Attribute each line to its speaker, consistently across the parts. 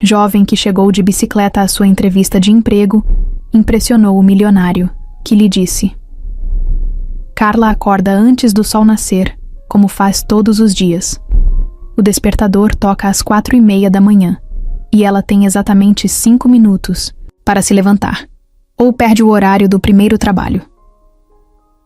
Speaker 1: jovem que chegou de bicicleta à sua entrevista de emprego, impressionou o milionário, que lhe disse: Carla acorda antes do sol nascer, como faz todos os dias. O despertador toca às 4:30 da manhã, e ela tem exatamente 5 minutos para se levantar, ou perde o horário do primeiro trabalho.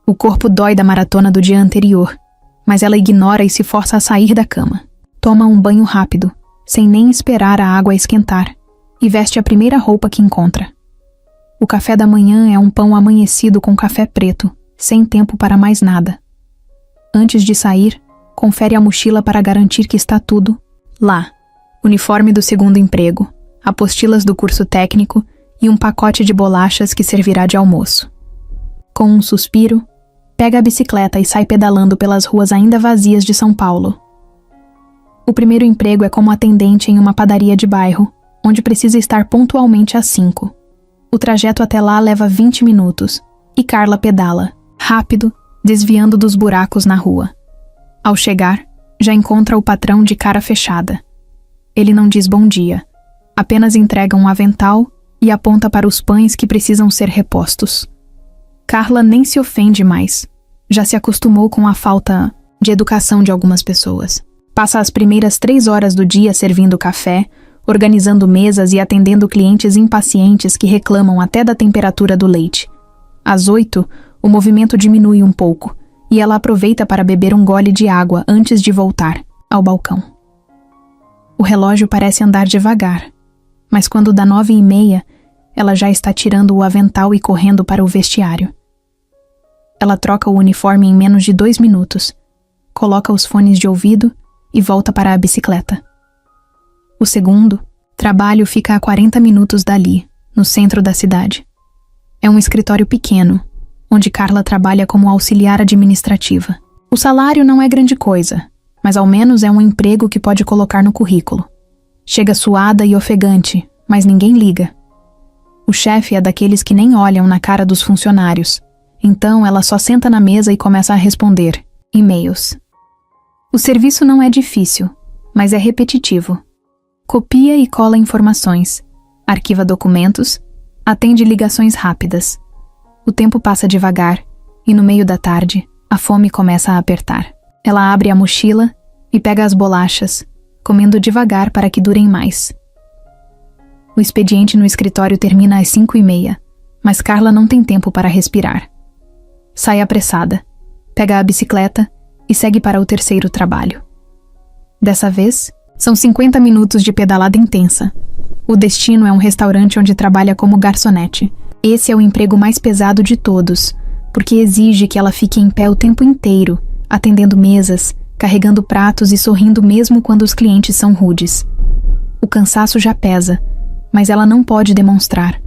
Speaker 1: O corpo dói da maratona do dia anterior, mas ela ignora e se força a sair da cama. Toma um banho rápido, sem nem esperar a água esquentar, e veste a primeira roupa que encontra. O café da manhã é um pão amanhecido com café preto, sem tempo para mais nada. Antes de sair, confere a mochila para garantir que está tudo lá. Uniforme do segundo emprego, apostilas do curso técnico e um pacote de bolachas que servirá de almoço. Com um suspiro, pega a bicicleta e sai pedalando pelas ruas ainda vazias de São Paulo. O primeiro emprego é como atendente em uma padaria de bairro, onde precisa estar pontualmente às 5. O trajeto até lá leva 20 minutos, e Carla pedala, rápido, desviando dos buracos na rua. Ao chegar, já encontra o patrão de cara fechada. Ele não diz bom dia, apenas entrega um avental e aponta para os pães que precisam ser repostos. Carla nem se ofende mais. Já se acostumou com a falta de educação de algumas pessoas. Passa as primeiras 3 horas do dia servindo café, organizando mesas e atendendo clientes impacientes que reclamam até da temperatura do leite. Às 8, o movimento diminui um pouco, e ela aproveita para beber um gole de água antes de voltar ao balcão. O relógio parece andar devagar, mas quando dá 9:30, ela já está tirando o avental e correndo para o vestiário. Ela troca o uniforme em menos de 2 minutos, coloca os fones de ouvido e volta para a bicicleta. O segundo trabalho fica a 40 minutos dali, no centro da cidade. É um escritório pequeno, onde Carla trabalha como auxiliar administrativa. O salário não é grande coisa, mas ao menos é um emprego que pode colocar no currículo. Chega suada e ofegante, mas ninguém liga. O chefe é daqueles que nem olham na cara dos funcionários, então ela só senta na mesa e começa a responder e-mails. O serviço não é difícil, mas é repetitivo. Copia e cola informações, arquiva documentos, atende ligações rápidas. O tempo passa devagar, e no meio da tarde, a fome começa a apertar. Ela abre a mochila e pega as bolachas, comendo devagar para que durem mais. O expediente no escritório termina às 5:30, mas Carla não tem tempo para respirar. Sai apressada, pega a bicicleta e segue para o terceiro trabalho. Dessa vez, são 50 minutos de pedalada intensa. O destino é um restaurante onde trabalha como garçonete. Esse é o emprego mais pesado de todos, porque exige que ela fique em pé o tempo inteiro, atendendo mesas, carregando pratos e sorrindo mesmo quando os clientes são rudes. O cansaço já pesa, mas ela não pode demonstrar.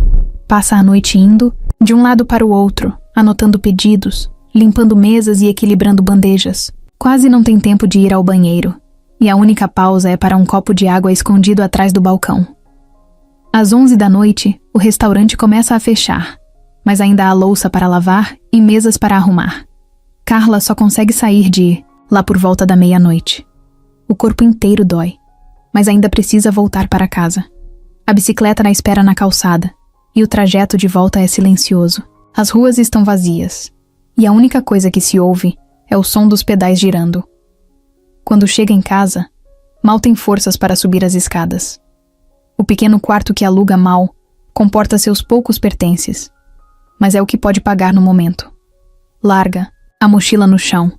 Speaker 1: Passa a noite indo de um lado para o outro, anotando pedidos, limpando mesas e equilibrando bandejas. Quase não tem tempo de ir ao banheiro, e a única pausa é para um copo de água escondido atrás do balcão. Às 11 da noite, o restaurante começa a fechar, mas ainda há louça para lavar e mesas para arrumar. Carla só consegue sair lá por volta da 00:30. O corpo inteiro dói, mas ainda precisa voltar para casa. A bicicleta na espera na calçada, e o trajeto de volta é silencioso. As ruas estão vazias, e a única coisa que se ouve é o som dos pedais girando. Quando chega em casa, mal tem forças para subir as escadas. O pequeno quarto que aluga mal comporta seus poucos pertences, mas é o que pode pagar no momento. Larga a mochila no chão,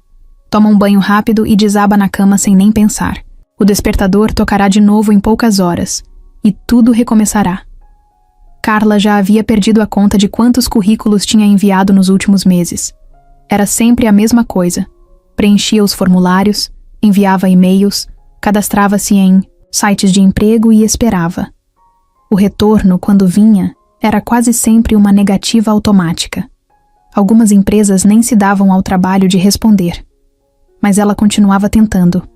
Speaker 1: toma um banho rápido e desaba na cama sem nem pensar. O despertador tocará de novo em poucas horas, e tudo recomeçará. Carla já havia perdido a conta de quantos currículos tinha enviado nos últimos meses. Era sempre a mesma coisa. Preenchia os formulários, enviava e-mails, cadastrava-se em sites de emprego e esperava. O retorno, quando vinha, era quase sempre uma negativa automática. Algumas empresas nem se davam ao trabalho de responder. Mas ela continuava tentando.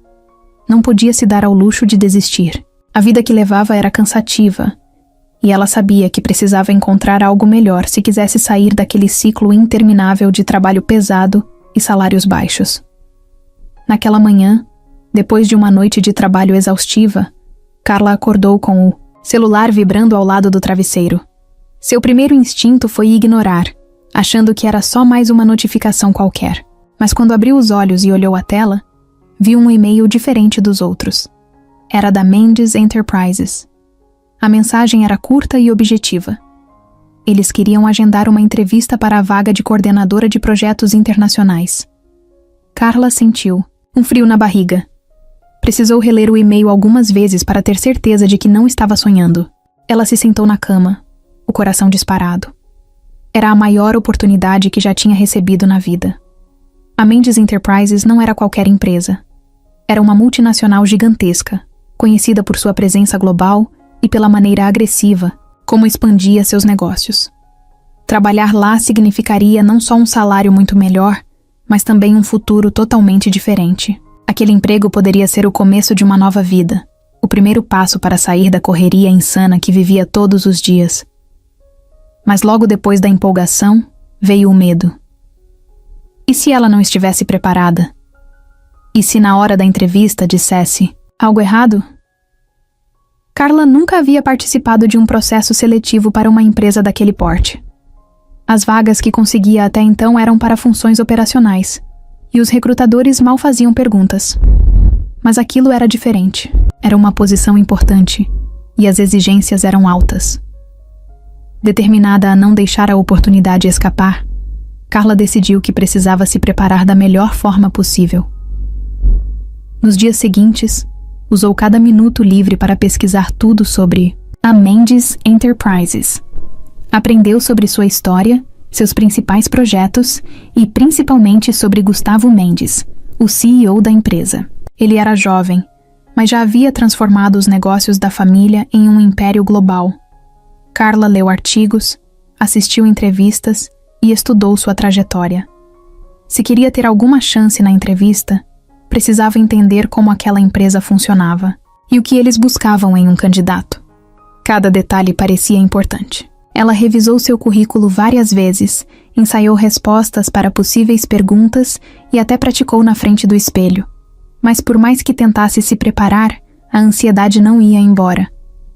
Speaker 1: Não podia se dar ao luxo de desistir. A vida que levava era cansativa, e ela sabia que precisava encontrar algo melhor se quisesse sair daquele ciclo interminável de trabalho pesado e salários baixos. Naquela manhã, depois de uma noite de trabalho exaustiva, Carla acordou com o celular vibrando ao lado do travesseiro. Seu primeiro instinto foi ignorar, achando que era só mais uma notificação qualquer. Mas quando abriu os olhos e olhou a tela, viu um e-mail diferente dos outros. Era da Mendes Enterprises. A mensagem era curta e objetiva. Eles queriam agendar uma entrevista para a vaga de coordenadora de projetos internacionais. Carla sentiu um frio na barriga. Precisou reler o e-mail algumas vezes para ter certeza de que não estava sonhando. Ela se sentou na cama, o coração disparado. Era a maior oportunidade que já tinha recebido na vida. A Mendes Enterprises não era qualquer empresa. Era uma multinacional gigantesca, conhecida por sua presença global e pela maneira agressiva como expandia seus negócios. Trabalhar lá significaria não só um salário muito melhor, mas também um futuro totalmente diferente. Aquele emprego poderia ser o começo de uma nova vida, o primeiro passo para sair da correria insana que vivia todos os dias. Mas logo depois da empolgação, veio o medo. E se ela não estivesse preparada? E se na hora da entrevista dissesse algo errado? Carla nunca havia participado de um processo seletivo para uma empresa daquele porte. As vagas que conseguia até então eram para funções operacionais, e os recrutadores mal faziam perguntas. Mas aquilo era diferente. Era uma posição importante, e as exigências eram altas. Determinada a não deixar a oportunidade escapar, Carla decidiu que precisava se preparar da melhor forma possível. Nos dias seguintes, usou cada minuto livre para pesquisar tudo sobre a Mendes Enterprises. Aprendeu sobre sua história, seus principais projetos e principalmente sobre Gustavo Mendes, o CEO da empresa. Ele era jovem, mas já havia transformado os negócios da família em um império global. Carla leu artigos, assistiu entrevistas e estudou sua trajetória. Se queria ter alguma chance na entrevista, precisava entender como aquela empresa funcionava e o que eles buscavam em um candidato. Cada detalhe parecia importante. Ela revisou seu currículo várias vezes, ensaiou respostas para possíveis perguntas e até praticou na frente do espelho. Mas por mais que tentasse se preparar, a ansiedade não ia embora.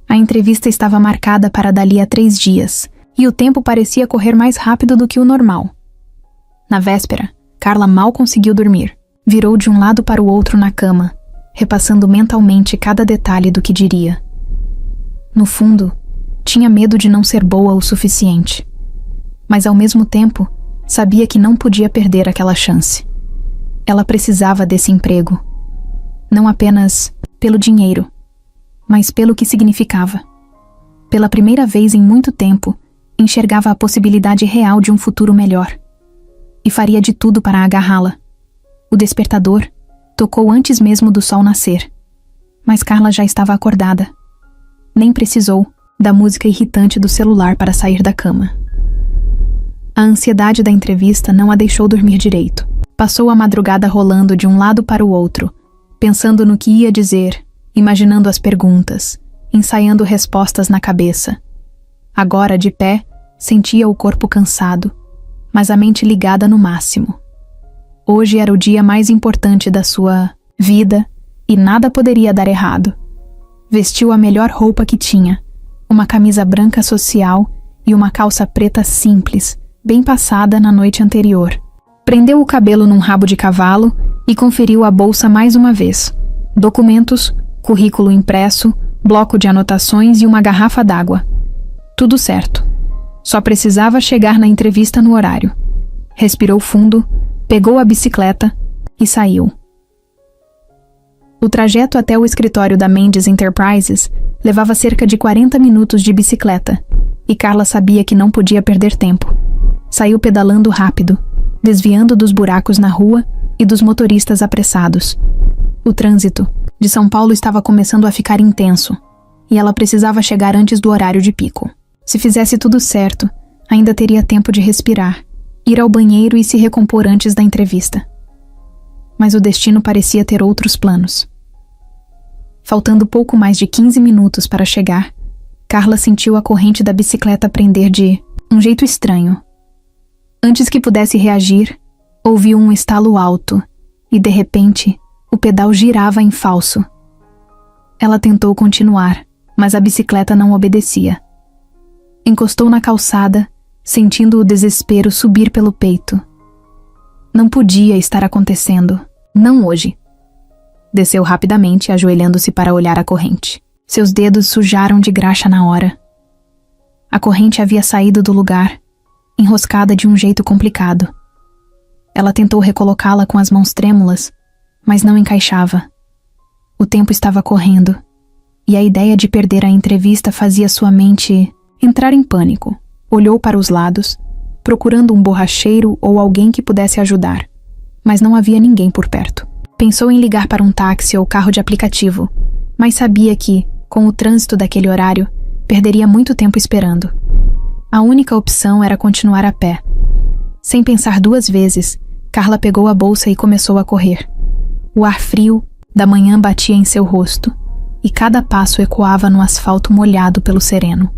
Speaker 1: A entrevista estava marcada para dali a 3 dias, e o tempo parecia correr mais rápido do que o normal. Na véspera, Carla mal conseguiu dormir. Virou de um lado para o outro na cama, repassando mentalmente cada detalhe do que diria. No fundo, tinha medo de não ser boa o suficiente. Mas ao mesmo tempo, sabia que não podia perder aquela chance. Ela precisava desse emprego. Não apenas pelo dinheiro, mas pelo que significava. Pela primeira vez em muito tempo, enxergava a possibilidade real de um futuro melhor. E faria de tudo para agarrá-la. O despertador tocou antes mesmo do sol nascer. Mas Carla já estava acordada. Nem precisou da música irritante do celular para sair da cama. A ansiedade da entrevista não a deixou dormir direito. Passou a madrugada rolando de um lado para o outro, pensando no que ia dizer, imaginando as perguntas, ensaiando respostas na cabeça. Agora, de pé, sentia o corpo cansado, mas a mente ligada no máximo. Hoje era o dia mais importante da sua vida e nada poderia dar errado. Vestiu a melhor roupa que tinha, uma camisa branca social e uma calça preta simples, bem passada na noite anterior. Prendeu o cabelo num rabo de cavalo e conferiu a bolsa mais uma vez. Documentos, currículo impresso, bloco de anotações e uma garrafa d'água. Tudo certo. Só precisava chegar na entrevista no horário. Respirou fundo, pegou a bicicleta e saiu. O trajeto até o escritório da Mendes Enterprises levava cerca de 40 minutos de bicicleta, e Carla sabia que não podia perder tempo. Saiu pedalando rápido, desviando dos buracos na rua e dos motoristas apressados. O trânsito de São Paulo estava começando a ficar intenso, e ela precisava chegar antes do horário de pico. Se fizesse tudo certo, ainda teria tempo de respirar, ir ao banheiro e se recompor antes da entrevista. Mas o destino parecia ter outros planos. Faltando pouco mais de 15 minutos para chegar, Carla sentiu a corrente da bicicleta prender de um jeito estranho. Antes que pudesse reagir, ouviu um estalo alto e, de repente, o pedal girava em falso. Ela tentou continuar, mas a bicicleta não obedecia. Encostou na calçada, sentindo o desespero subir pelo peito. Não podia estar acontecendo. Não hoje. Desceu rapidamente, ajoelhando-se para olhar a corrente. Seus dedos sujaram de graxa na hora. A corrente havia saído do lugar, enroscada de um jeito complicado. Ela tentou recolocá-la com as mãos trêmulas, mas não encaixava. O tempo estava correndo, e a ideia de perder a entrevista fazia sua mente entrar em pânico. Olhou para os lados, procurando um borracheiro ou alguém que pudesse ajudar, mas não havia ninguém por perto. Pensou em ligar para um táxi ou carro de aplicativo, mas sabia que, com o trânsito daquele horário, perderia muito tempo esperando. A única opção era continuar a pé. Sem pensar duas vezes, Carla pegou a bolsa e começou a correr. O ar frio da manhã batia em seu rosto, e cada passo ecoava no asfalto molhado pelo sereno.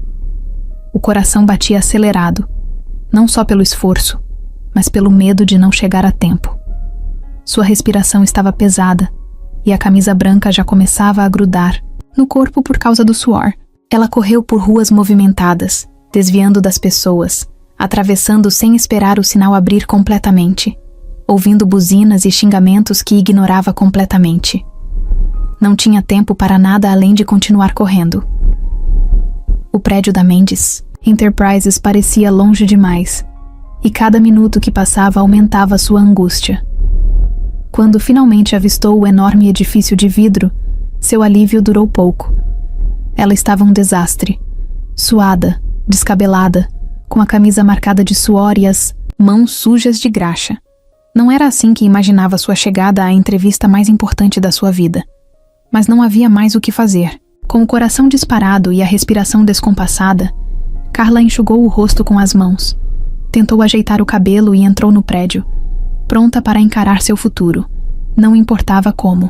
Speaker 1: O coração batia acelerado, não só pelo esforço, mas pelo medo de não chegar a tempo. Sua respiração estava pesada, e a camisa branca já começava a grudar no corpo por causa do suor. Ela correu por ruas movimentadas, desviando das pessoas, atravessando sem esperar o sinal abrir completamente, ouvindo buzinas e xingamentos que ignorava completamente. Não tinha tempo para nada além de continuar correndo. O prédio da Mendes Enterprises parecia longe demais, e cada minuto que passava aumentava sua angústia. Quando finalmente avistou o enorme edifício de vidro, seu alívio durou pouco. Ela estava um desastre, suada, descabelada, com a camisa marcada de suor e as mãos sujas de graxa. Não era assim que imaginava sua chegada à entrevista mais importante da sua vida. Mas não havia mais o que fazer. Com o coração disparado e a respiração descompassada, Carla enxugou o rosto com as mãos, tentou ajeitar o cabelo e entrou no prédio, pronta para encarar seu futuro. Não importava como.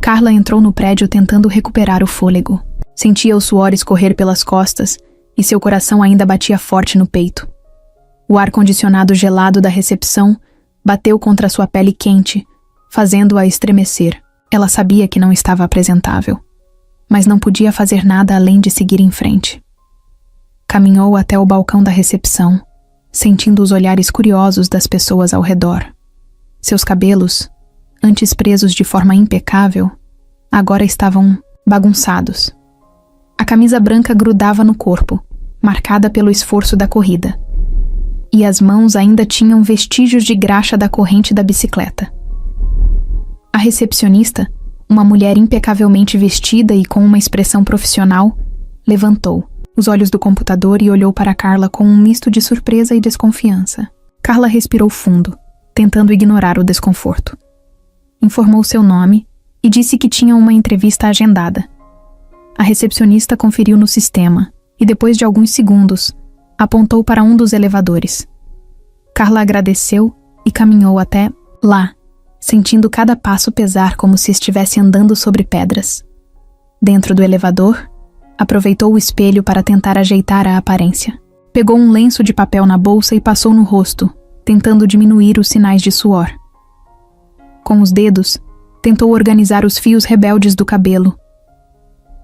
Speaker 1: Carla entrou no prédio tentando recuperar o fôlego. Sentia o suor escorrer pelas costas e seu coração ainda batia forte no peito. O ar-condicionado gelado da recepção bateu contra sua pele quente, fazendo-a estremecer. Ela sabia que não estava apresentável, mas não podia fazer nada além de seguir em frente. Caminhou até o balcão da recepção, sentindo os olhares curiosos das pessoas ao redor. Seus cabelos, antes presos de forma impecável, agora estavam bagunçados. A camisa branca grudava no corpo, marcada pelo esforço da corrida, e as mãos ainda tinham vestígios de graxa da corrente da bicicleta. A recepcionista, uma mulher impecavelmente vestida e com uma expressão profissional, levantou os olhos do computador e olhou para Carla com um misto de surpresa e desconfiança. Carla respirou fundo, tentando ignorar o desconforto. Informou seu nome e disse que tinha uma entrevista agendada. A recepcionista conferiu no sistema e, depois de alguns segundos, apontou para um dos elevadores. Carla agradeceu e caminhou até lá, sentindo cada passo pesar como se estivesse andando sobre pedras. Dentro do elevador, aproveitou o espelho para tentar ajeitar a aparência. Pegou um lenço de papel na bolsa e passou no rosto, tentando diminuir os sinais de suor. Com os dedos, tentou organizar os fios rebeldes do cabelo.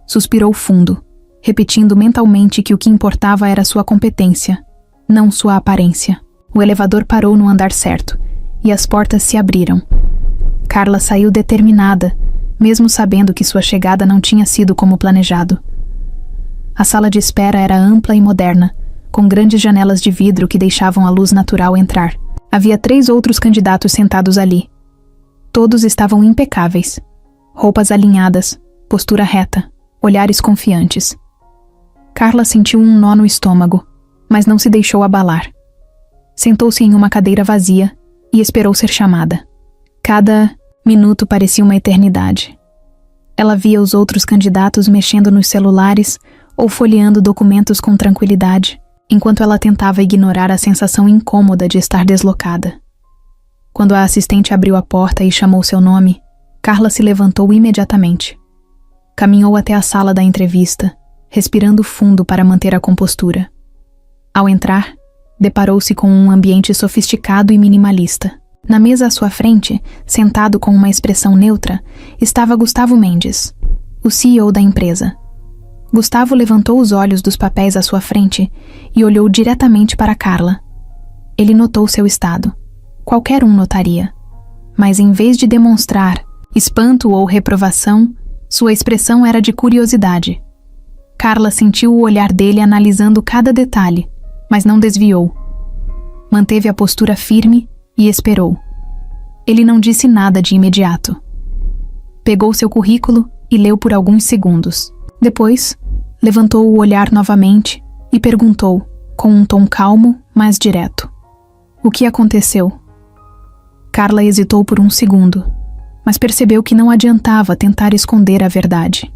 Speaker 1: Suspirou fundo, repetindo mentalmente que o que importava era sua competência, não sua aparência. O elevador parou no andar certo, e as portas se abriram. Carla saiu determinada, mesmo sabendo que sua chegada não tinha sido como planejado. A sala de espera era ampla e moderna, com grandes janelas de vidro que deixavam a luz natural entrar. Havia 3 outros candidatos sentados ali. Todos estavam impecáveis. Roupas alinhadas, postura reta, olhares confiantes. Carla sentiu um nó no estômago, mas não se deixou abalar. Sentou-se em uma cadeira vazia e esperou ser chamada. Cada minuto parecia uma eternidade. Ela via os outros candidatos mexendo nos celulares ou folheando documentos com tranquilidade, enquanto ela tentava ignorar a sensação incômoda de estar deslocada. Quando a assistente abriu a porta e chamou seu nome, Carla se levantou imediatamente. Caminhou até a sala da entrevista, respirando fundo para manter a compostura. Ao entrar, deparou-se com um ambiente sofisticado e minimalista. Na mesa à sua frente, sentado com uma expressão neutra, estava Gustavo Mendes, o CEO da empresa. Gustavo levantou os olhos dos papéis à sua frente e olhou diretamente para Carla. Ele notou seu estado. Qualquer um notaria. Mas em vez de demonstrar espanto ou reprovação, sua expressão era de curiosidade. Carla sentiu o olhar dele analisando cada detalhe, mas não desviou. Manteve a postura firme e esperou. Ele não disse nada de imediato. Pegou seu currículo e leu por alguns segundos. Depois, levantou o olhar novamente e perguntou, com um tom calmo, mas direto: "O que aconteceu?" Carla hesitou por um segundo, mas percebeu que não adiantava tentar esconder a verdade.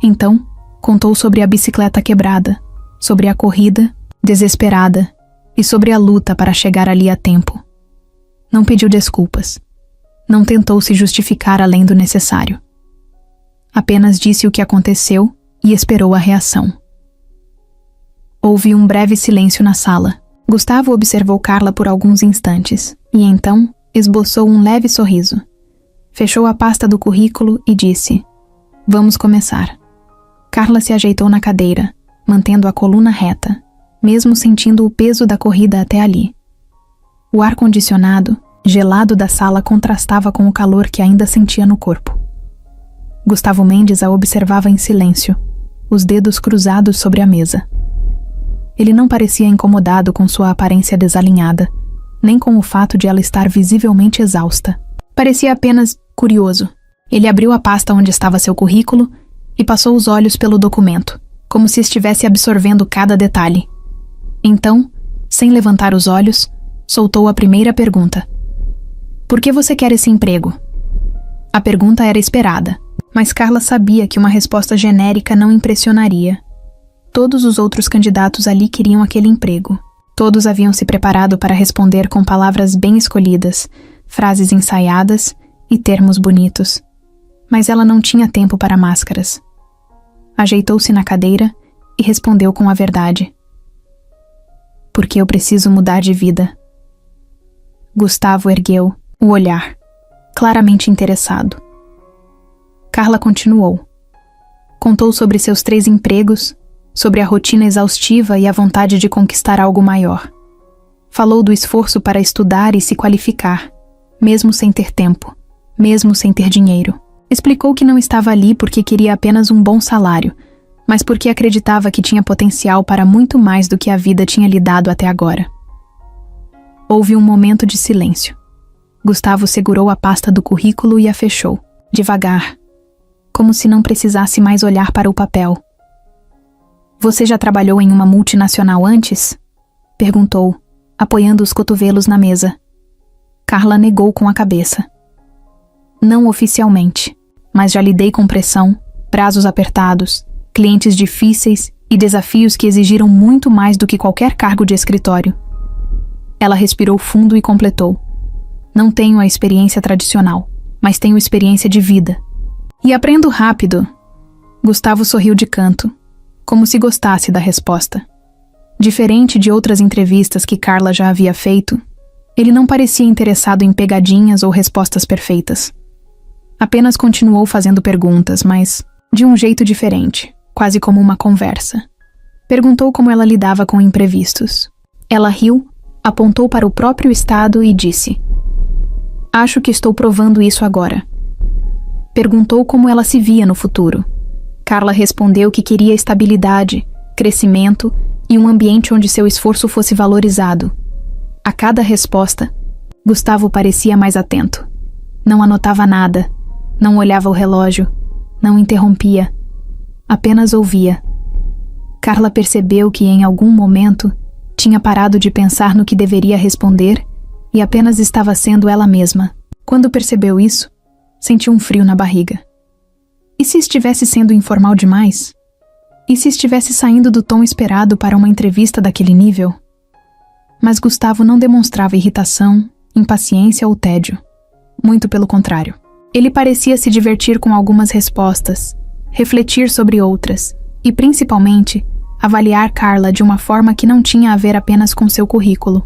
Speaker 1: Então, contou sobre a bicicleta quebrada, sobre a corrida, desesperada, e sobre a luta para chegar ali a tempo. Não pediu desculpas. Não tentou se justificar além do necessário. Apenas disse o que aconteceu e esperou a reação. Houve um breve silêncio na sala. Gustavo observou Carla por alguns instantes e então esboçou um leve sorriso. Fechou a pasta do currículo e disse: "Vamos começar." Carla se ajeitou na cadeira, mantendo a coluna reta, mesmo sentindo o peso da corrida até ali. O ar-condicionado, gelado da sala, contrastava com o calor que ainda sentia no corpo. Gustavo Mendes a observava em silêncio, os dedos cruzados sobre a mesa. Ele não parecia incomodado com sua aparência desalinhada, nem com o fato de ela estar visivelmente exausta. Parecia apenas curioso. Ele abriu a pasta onde estava seu currículo e passou os olhos pelo documento, como se estivesse absorvendo cada detalhe. Então, sem levantar os olhos, soltou a primeira pergunta. "Por que você quer esse emprego?" A pergunta era esperada, mas Carla sabia que uma resposta genérica não impressionaria. Todos os outros candidatos ali queriam aquele emprego. Todos haviam se preparado para responder com palavras bem escolhidas, frases ensaiadas e termos bonitos. Mas ela não tinha tempo para máscaras. Ajeitou-se na cadeira e respondeu com a verdade. "Porque eu preciso mudar de vida." Gustavo ergueu o olhar, claramente interessado. Carla continuou. Contou sobre seus 3 empregos, sobre a rotina exaustiva e a vontade de conquistar algo maior. Falou do esforço para estudar e se qualificar, mesmo sem ter tempo, mesmo sem ter dinheiro. Explicou que não estava ali porque queria apenas um bom salário, mas porque acreditava que tinha potencial para muito mais do que a vida tinha lhe dado até agora. Houve um momento de silêncio. Gustavo segurou a pasta do currículo e a fechou, devagar, como se não precisasse mais olhar para o papel. "Você já trabalhou em uma multinacional antes?" perguntou, apoiando os cotovelos na mesa. Carla negou com a cabeça. "Não oficialmente, mas já lidei com pressão, prazos apertados, clientes difíceis e desafios que exigiram muito mais do que qualquer cargo de escritório." Ela respirou fundo e completou: "Não tenho a experiência tradicional, mas tenho experiência de vida. E aprendo rápido." Gustavo sorriu de canto, como se gostasse da resposta. Diferente de outras entrevistas que Carla já havia feito, ele não parecia interessado em pegadinhas ou respostas perfeitas. Apenas continuou fazendo perguntas, mas de um jeito diferente, quase como uma conversa. Perguntou como ela lidava com imprevistos. Ela riu, apontou para o próprio estado e disse: "Acho que estou provando isso agora." Perguntou como ela se via no futuro. Carla respondeu que queria estabilidade, crescimento e um ambiente onde seu esforço fosse valorizado. A cada resposta, Gustavo parecia mais atento. Não anotava nada, não olhava o relógio, não interrompia, apenas ouvia. Carla percebeu que em algum momento tinha parado de pensar no que deveria responder e apenas estava sendo ela mesma. Quando percebeu isso, sentiu um frio na barriga. E se estivesse sendo informal demais? E se estivesse saindo do tom esperado para uma entrevista daquele nível? Mas Gustavo não demonstrava irritação, impaciência ou tédio. Muito pelo contrário. Ele parecia se divertir com algumas respostas, refletir sobre outras e, principalmente, avaliar Carla de uma forma que não tinha a ver apenas com seu currículo.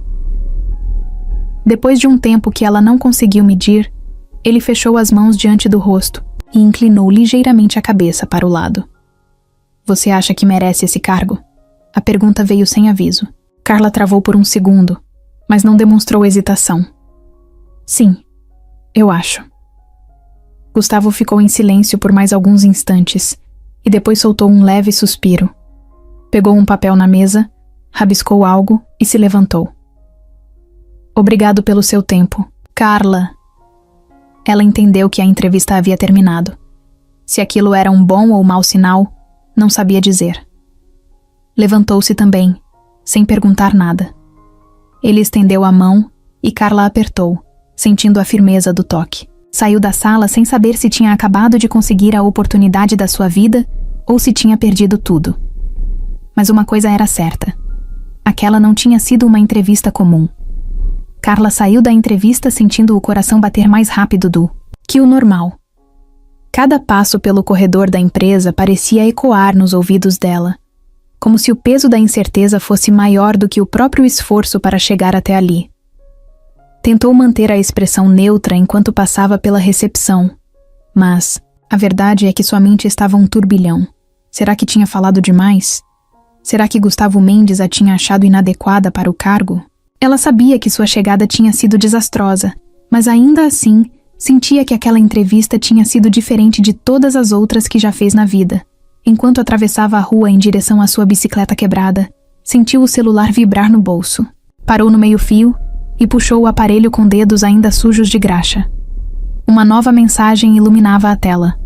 Speaker 1: Depois de um tempo que ela não conseguiu medir, ele fechou as mãos diante do rosto, e inclinou ligeiramente a cabeça para o lado. Você acha que merece esse cargo? A pergunta veio sem aviso. Carla travou por um segundo, mas não demonstrou hesitação. Sim, eu acho. Gustavo ficou em silêncio por mais alguns instantes e depois soltou um leve suspiro. Pegou um papel na mesa, rabiscou algo e se levantou. Obrigado pelo seu tempo. Carla. Ela entendeu que a entrevista havia terminado. Se aquilo era um bom ou mau sinal, não sabia dizer. Levantou-se também, sem perguntar nada. Ele estendeu a mão e Carla apertou, sentindo a firmeza do toque. Saiu da sala sem saber se tinha acabado de conseguir a oportunidade da sua vida ou se tinha perdido tudo. Mas uma coisa era certa. Aquela não tinha sido uma entrevista comum. Carla saiu da entrevista sentindo o coração bater mais rápido do que o normal. Cada passo pelo corredor da empresa parecia ecoar nos ouvidos dela, como se o peso da incerteza fosse maior do que o próprio esforço para chegar até ali. Tentou manter a expressão neutra enquanto passava pela recepção, mas a verdade é que sua mente estava um turbilhão. Será que tinha falado demais? Será que Gustavo Mendes a tinha achado inadequada para o cargo? Ela sabia que sua chegada tinha sido desastrosa, mas ainda assim sentia que aquela entrevista tinha sido diferente de todas as outras que já fez na vida. Enquanto atravessava a rua em direção à sua bicicleta quebrada, sentiu o celular vibrar no bolso. Parou no meio-fio e puxou o aparelho com dedos ainda sujos de graxa. Uma nova mensagem iluminava a tela.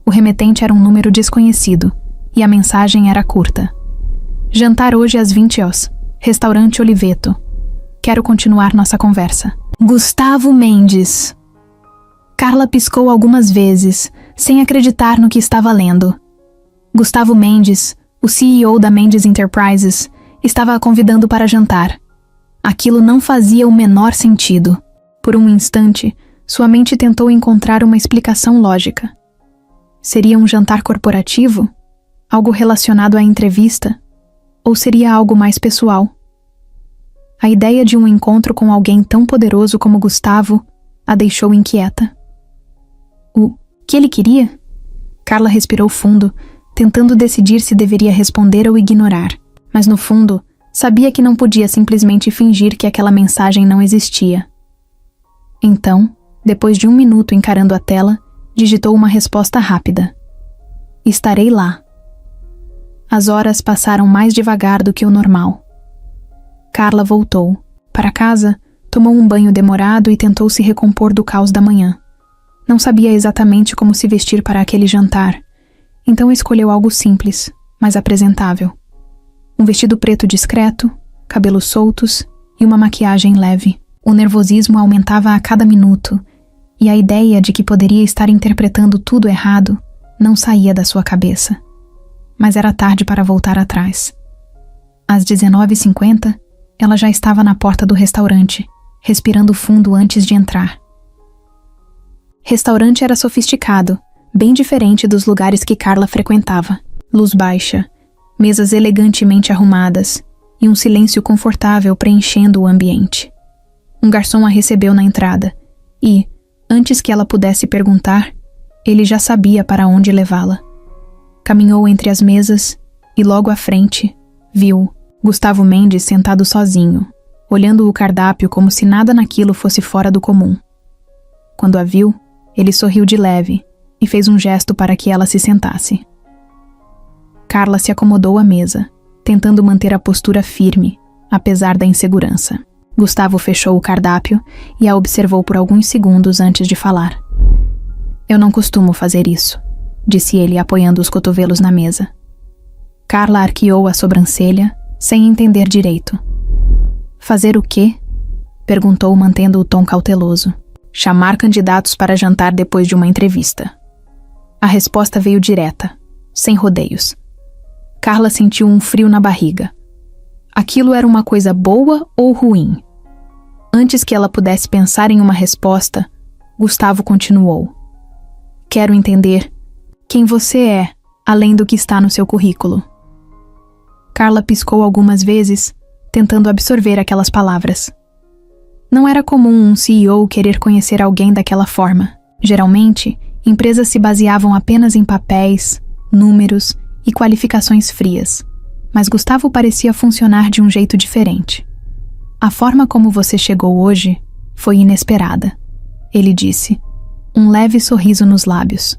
Speaker 1: O remetente era um número desconhecido, e a mensagem era curta. Jantar hoje às 20 horas. Restaurante Oliveto. Quero continuar nossa conversa. Gustavo Mendes. Carla piscou algumas vezes, sem acreditar no que estava lendo. Gustavo Mendes, o CEO da Mendes Enterprises, estava a convidando para jantar. Aquilo não fazia o menor sentido. Por um instante, sua mente tentou encontrar uma explicação lógica. Seria um jantar corporativo? Algo relacionado à entrevista? Ou seria algo mais pessoal? A ideia de um encontro com alguém tão poderoso como Gustavo a deixou inquieta. O que ele queria? Carla respirou fundo, tentando decidir se deveria responder ou ignorar, mas no fundo, sabia que não podia simplesmente fingir que aquela mensagem não existia. Então, depois de 1 minuto encarando a tela, digitou uma resposta rápida. Estarei lá. As horas passaram mais devagar do que o normal. Carla voltou. Para casa, tomou um banho demorado e tentou se recompor do caos da manhã. Não sabia exatamente como se vestir para aquele jantar, então escolheu algo simples, mas apresentável. Um vestido preto discreto, cabelos soltos e uma maquiagem leve. O nervosismo aumentava a cada minuto, e a ideia de que poderia estar interpretando tudo errado não saía da sua cabeça. Mas era tarde para voltar atrás. Às 19h50, ela já estava na porta do restaurante, respirando fundo antes de entrar. Restaurante era sofisticado, bem diferente dos lugares que Carla frequentava. Luz baixa, mesas elegantemente arrumadas e um silêncio confortável preenchendo o ambiente. Um garçom a recebeu na entrada e, antes que ela pudesse perguntar, ele já sabia para onde levá-la. Caminhou entre as mesas e logo à frente viu Gustavo Mendes sentado sozinho, olhando o cardápio como se nada naquilo fosse fora do comum. Quando a viu, ele sorriu de leve e fez um gesto para que ela se sentasse. Carla se acomodou à mesa, tentando manter a postura firme, apesar da insegurança. Gustavo fechou o cardápio e a observou por alguns segundos antes de falar. Eu não costumo fazer isso, disse ele apoiando os cotovelos na mesa. Carla arqueou a sobrancelha, sem entender direito. Fazer o quê? Perguntou mantendo o tom cauteloso. Chamar candidatos para jantar depois de uma entrevista. A resposta veio direta, sem rodeios. Carla sentiu um frio na barriga. Aquilo era uma coisa boa ou ruim? Antes que ela pudesse pensar em uma resposta, Gustavo continuou. Quero entender quem você é, além do que está no seu currículo. Carla piscou algumas vezes, tentando absorver aquelas palavras. Não era comum um CEO querer conhecer alguém daquela forma. Geralmente, Empresas se baseavam apenas em papéis, números e qualificações frias, mas Gustavo parecia funcionar de um jeito diferente. A forma como você chegou hoje foi inesperada, ele disse, um leve sorriso nos lábios.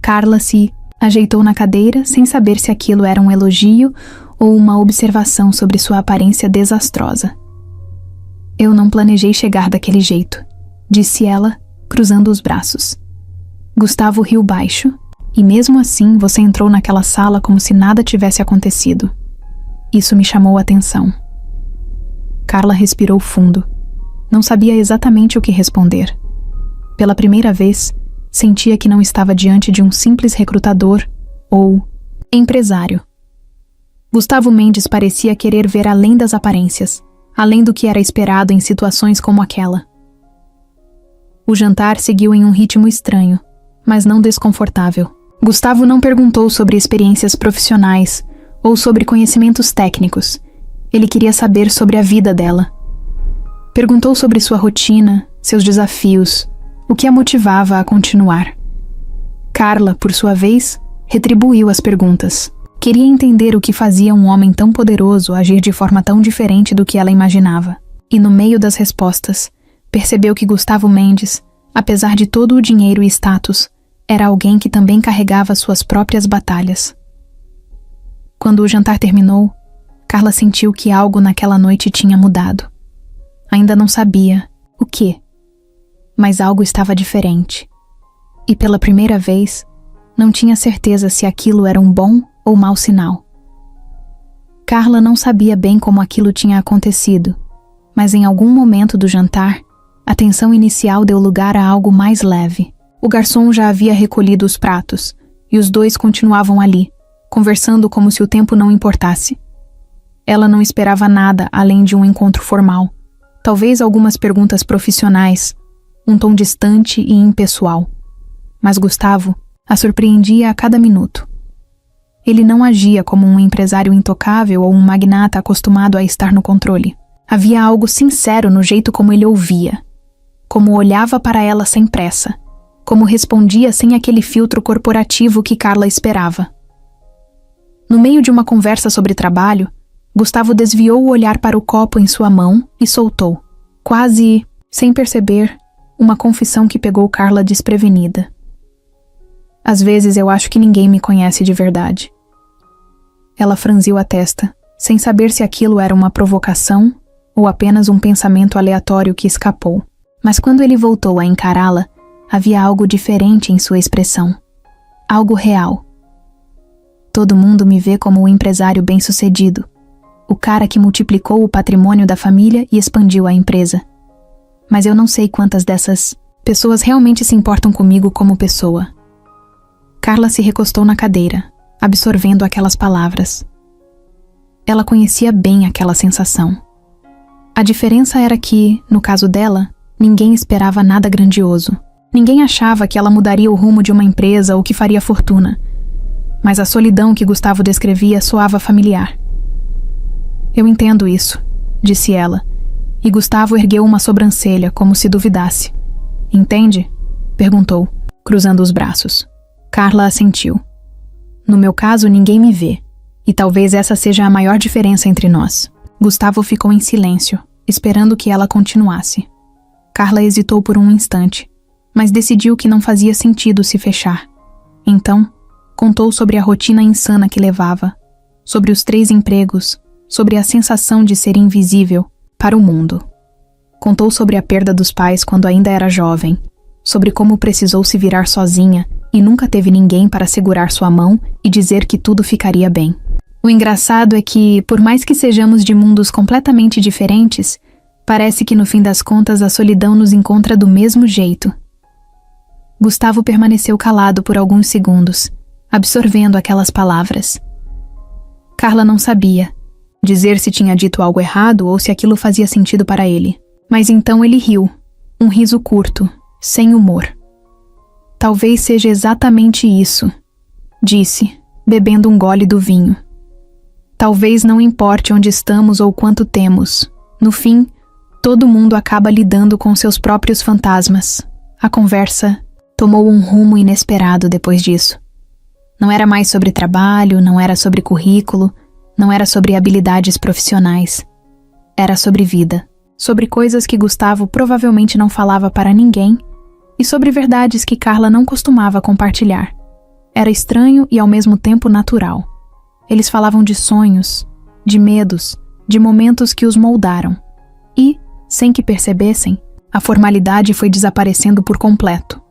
Speaker 1: Carla se ajeitou na cadeira sem saber se aquilo era um elogio ou uma observação sobre sua aparência desastrosa. Eu não planejei chegar daquele jeito, disse ela, cruzando os braços. Gustavo riu baixo, e mesmo assim você entrou naquela sala como se nada tivesse acontecido. Isso me chamou a atenção. Carla respirou fundo. Não sabia exatamente o que responder. Pela primeira vez, sentia que não estava diante de um simples recrutador ou empresário. Gustavo Mendes parecia querer ver além das aparências, além do que era esperado em situações como aquela. O jantar seguiu em um ritmo estranho, mas não desconfortável. Gustavo não perguntou sobre experiências profissionais ou sobre conhecimentos técnicos. Ele queria saber sobre a vida dela. Perguntou sobre sua rotina, seus desafios, o que a motivava a continuar. Carla, por sua vez, retribuiu as perguntas. Queria entender o que fazia um homem tão poderoso agir de forma tão diferente do que ela imaginava. E no meio das respostas, percebeu que Gustavo Mendes, apesar de todo o dinheiro e status, era alguém que também carregava suas próprias batalhas. Quando o jantar terminou, Carla sentiu que algo naquela noite tinha mudado. Ainda não sabia o quê, mas algo estava diferente. E pela primeira vez, não tinha certeza se aquilo era um bom ou mau sinal. Carla não sabia bem como aquilo tinha acontecido, mas em algum momento do jantar, a tensão inicial deu lugar a algo mais leve. O garçom já havia recolhido os pratos, e os dois continuavam ali, conversando como se o tempo não importasse. Ela não esperava nada além de um encontro formal, talvez algumas perguntas profissionais, um tom distante e impessoal. Mas Gustavo a surpreendia a cada minuto. Ele não agia como um empresário intocável ou um magnata acostumado a estar no controle. Havia algo sincero no jeito como ele ouvia, como olhava para ela sem pressa, como respondia sem aquele filtro corporativo que Carla esperava. No meio de uma conversa sobre trabalho, Gustavo desviou o olhar para o copo em sua mão e soltou, quase sem perceber, uma confissão que pegou Carla desprevenida. Às vezes eu acho que ninguém me conhece de verdade. Ela franziu a testa, sem saber se aquilo era uma provocação ou apenas um pensamento aleatório que escapou. Mas quando ele voltou a encará-la, havia algo diferente em sua expressão. Algo real. Todo mundo me vê como um empresário bem-sucedido, o cara que multiplicou o patrimônio da família e expandiu a empresa. Mas eu não sei quantas dessas pessoas realmente se importam comigo como pessoa. Carla se recostou na cadeira, absorvendo aquelas palavras. Ela conhecia bem aquela sensação. A diferença era que, no caso dela, ninguém esperava nada grandioso. Ninguém achava que ela mudaria o rumo de uma empresa ou que faria fortuna. Mas a solidão que Gustavo descrevia soava familiar. Eu entendo isso, disse ela, e Gustavo ergueu uma sobrancelha como se duvidasse. Entende? Perguntou, cruzando os braços. Carla assentiu. No meu caso, ninguém me vê, e talvez essa seja a maior diferença entre nós. Gustavo ficou em silêncio, esperando que ela continuasse. Carla hesitou por um instante, mas decidiu que não fazia sentido se fechar. Então, contou sobre a rotina insana que levava, sobre os 3 empregos, sobre a sensação de ser invisível para o mundo. Contou sobre a perda dos pais quando ainda era jovem, sobre como precisou se virar sozinha e nunca teve ninguém para segurar sua mão e dizer que tudo ficaria bem. O engraçado é que, por mais que sejamos de mundos completamente diferentes, parece que no fim das contas a solidão nos encontra do mesmo jeito. Gustavo permaneceu calado por alguns segundos, absorvendo aquelas palavras. Carla não sabia dizer se tinha dito algo errado ou se aquilo fazia sentido para ele. Mas então ele riu, um riso curto, sem humor. Talvez seja exatamente isso, disse, bebendo um gole do vinho. Talvez não importe onde estamos ou quanto temos. No fim, todo mundo acaba lidando com seus próprios fantasmas. A conversa tomou um rumo inesperado depois disso. Não era mais sobre trabalho, não era sobre currículo, não era sobre habilidades profissionais. Era sobre vida, sobre coisas que Gustavo provavelmente não falava para ninguém e sobre verdades que Carla não costumava compartilhar. Era estranho e ao mesmo tempo natural. Eles falavam de sonhos, de medos, de momentos que os moldaram. E, sem que percebessem, a formalidade foi desaparecendo por completo.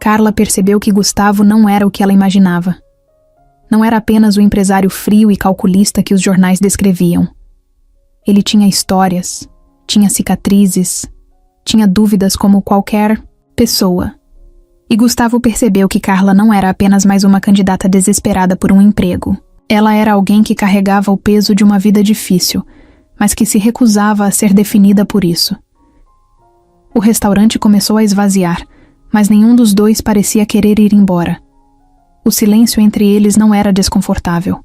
Speaker 1: Carla percebeu que Gustavo não era o que ela imaginava. Não era apenas o empresário frio e calculista que os jornais descreviam. Ele tinha histórias, tinha cicatrizes, tinha dúvidas como qualquer pessoa. E Gustavo percebeu que Carla não era apenas mais uma candidata desesperada por um emprego. Ela era alguém que carregava o peso de uma vida difícil, mas que se recusava a ser definida por isso. O restaurante começou a esvaziar, mas nenhum dos dois parecia querer ir embora. O silêncio entre eles não era desconfortável.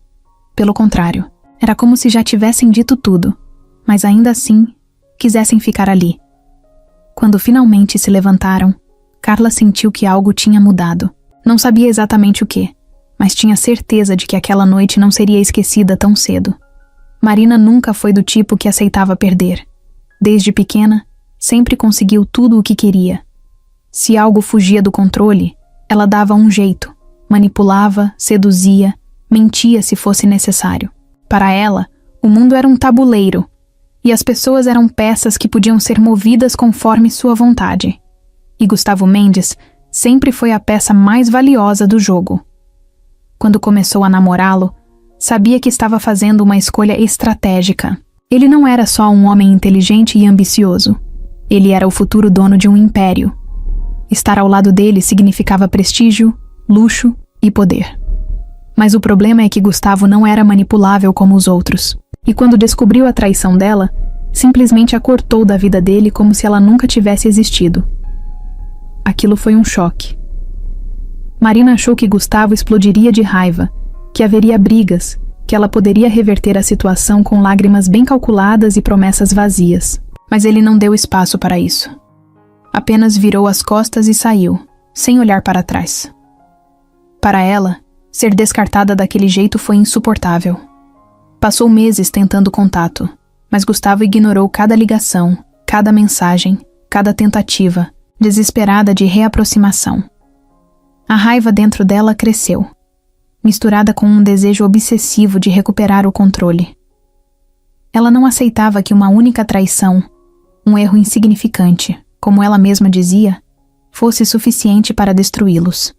Speaker 1: Pelo contrário, era como se já tivessem dito tudo, mas ainda assim quisessem ficar ali. Quando finalmente se levantaram, Carla sentiu que algo tinha mudado. Não sabia exatamente o que, mas tinha certeza de que aquela noite não seria esquecida tão cedo. Marina nunca foi do tipo que aceitava perder. Desde pequena, sempre conseguiu tudo o que queria. Se algo fugia do controle, ela dava um jeito, manipulava, seduzia, mentia se fosse necessário. Para ela, o mundo era um tabuleiro, e as pessoas eram peças que podiam ser movidas conforme sua vontade. E Gustavo Mendes sempre foi a peça mais valiosa do jogo. Quando começou a namorá-lo, sabia que estava fazendo uma escolha estratégica. Ele não era só um homem inteligente e ambicioso. Ele era o futuro dono de um império. Estar ao lado dele significava prestígio, luxo e poder. Mas o problema é que Gustavo não era manipulável como os outros. E quando descobriu a traição dela, simplesmente a cortou da vida dele como se ela nunca tivesse existido. Aquilo foi um choque. Marina achou que Gustavo explodiria de raiva, que haveria brigas, que ela poderia reverter a situação com lágrimas bem calculadas e promessas vazias. Mas ele não deu espaço para isso. Apenas virou as costas e saiu, sem olhar para trás. Para ela, ser descartada daquele jeito foi insuportável. Passou meses tentando contato, mas Gustavo ignorou cada ligação, cada mensagem, cada tentativa, desesperada de reaproximação. A raiva dentro dela cresceu, misturada com um desejo obsessivo de recuperar o controle. Ela não aceitava que uma única traição, um erro insignificante, como ela mesma dizia, fosse suficiente para destruí-los.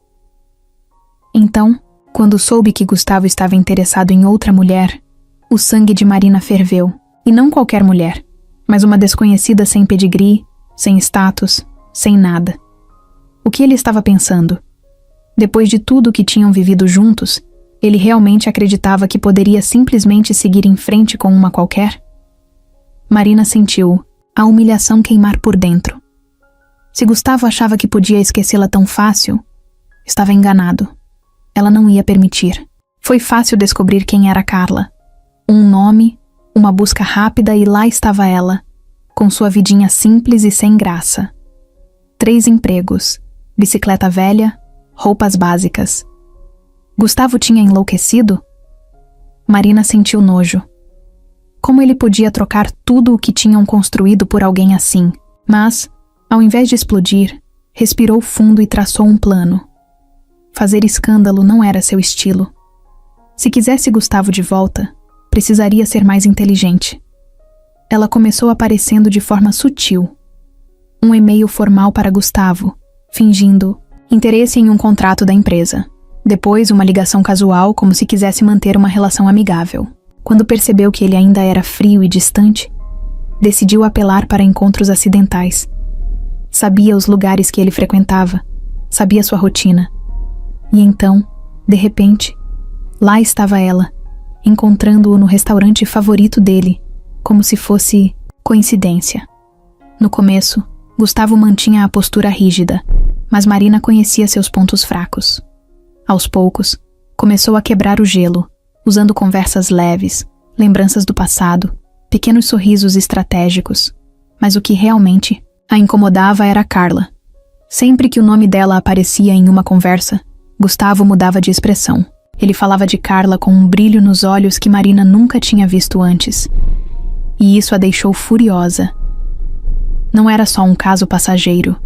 Speaker 1: Então, quando soube que Gustavo estava interessado em outra mulher, o sangue de Marina ferveu, e não qualquer mulher, mas uma desconhecida sem pedigree, sem status, sem nada. O que ele estava pensando? Depois de tudo o que tinham vivido juntos, ele realmente acreditava que poderia simplesmente seguir em frente com uma qualquer? Marina sentiu a humilhação queimar por dentro. Se Gustavo achava que podia esquecê-la tão fácil, estava enganado. Ela não ia permitir. Foi fácil descobrir quem era Carla. Um nome, uma busca rápida e lá estava ela, com sua vidinha simples e sem graça. 3 empregos, bicicleta velha, roupas básicas. Gustavo tinha enlouquecido? Marina sentiu nojo. Como ele podia trocar tudo o que tinham construído por alguém assim? Mas, ao invés de explodir, respirou fundo e traçou um plano. Fazer escândalo não era seu estilo. Se quisesse Gustavo de volta, precisaria ser mais inteligente. Ela começou aparecendo de forma sutil. Um e-mail formal para Gustavo, fingindo interesse em um contrato da empresa. Depois, uma ligação casual, como se quisesse manter uma relação amigável. Quando percebeu que ele ainda era frio e distante, decidiu apelar para encontros acidentais. Sabia os lugares que ele frequentava, sabia sua rotina. E então, de repente, lá estava ela, encontrando-o no restaurante favorito dele, como se fosse coincidência. No começo, Gustavo mantinha a postura rígida, mas Marina conhecia seus pontos fracos. Aos poucos, começou a quebrar o gelo, usando conversas leves, lembranças do passado, pequenos sorrisos estratégicos. Mas o que realmente a incomodava era Carla. Sempre que o nome dela aparecia em uma conversa, Gustavo mudava de expressão. Ele falava de Carla com um brilho nos olhos que Marina nunca tinha visto antes. E isso a deixou furiosa. Não era só um caso passageiro.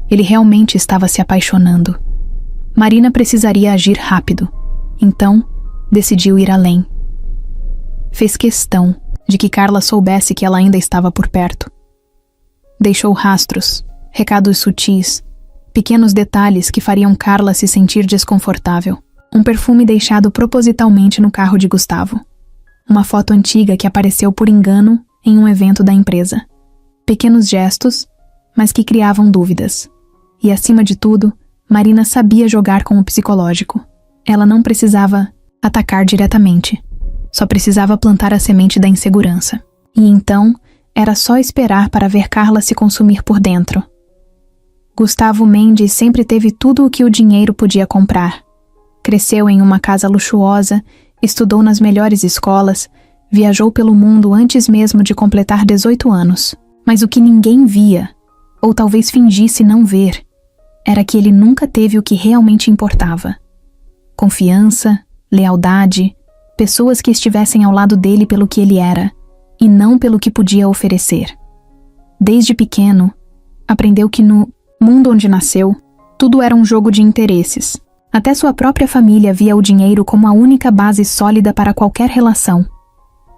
Speaker 1: Ele realmente estava se apaixonando. Marina precisaria agir rápido. Então, decidiu ir além. Fez questão de que Carla soubesse que ela ainda estava por perto. Deixou rastros, recados sutis, pequenos detalhes que fariam Carla se sentir desconfortável. Um perfume deixado propositalmente no carro de Gustavo. Uma foto antiga que apareceu por engano em um evento da empresa. Pequenos gestos, mas que criavam dúvidas. E acima de tudo, Marina sabia jogar com o psicológico. Ela não precisava atacar diretamente. Só precisava plantar a semente da insegurança. E então, era só esperar para ver Carla se consumir por dentro. Gustavo Mendes sempre teve tudo o que o dinheiro podia comprar. Cresceu em uma casa luxuosa, estudou nas melhores escolas, viajou pelo mundo antes mesmo de completar 18 anos. Mas o que ninguém via, ou talvez fingisse não ver, era que ele nunca teve o que realmente importava. Confiança, lealdade, pessoas que estivessem ao lado dele pelo que ele era, e não pelo que podia oferecer. Desde pequeno, aprendeu que no mundo onde nasceu, tudo era um jogo de interesses. Até sua própria família via o dinheiro como a única base sólida para qualquer relação.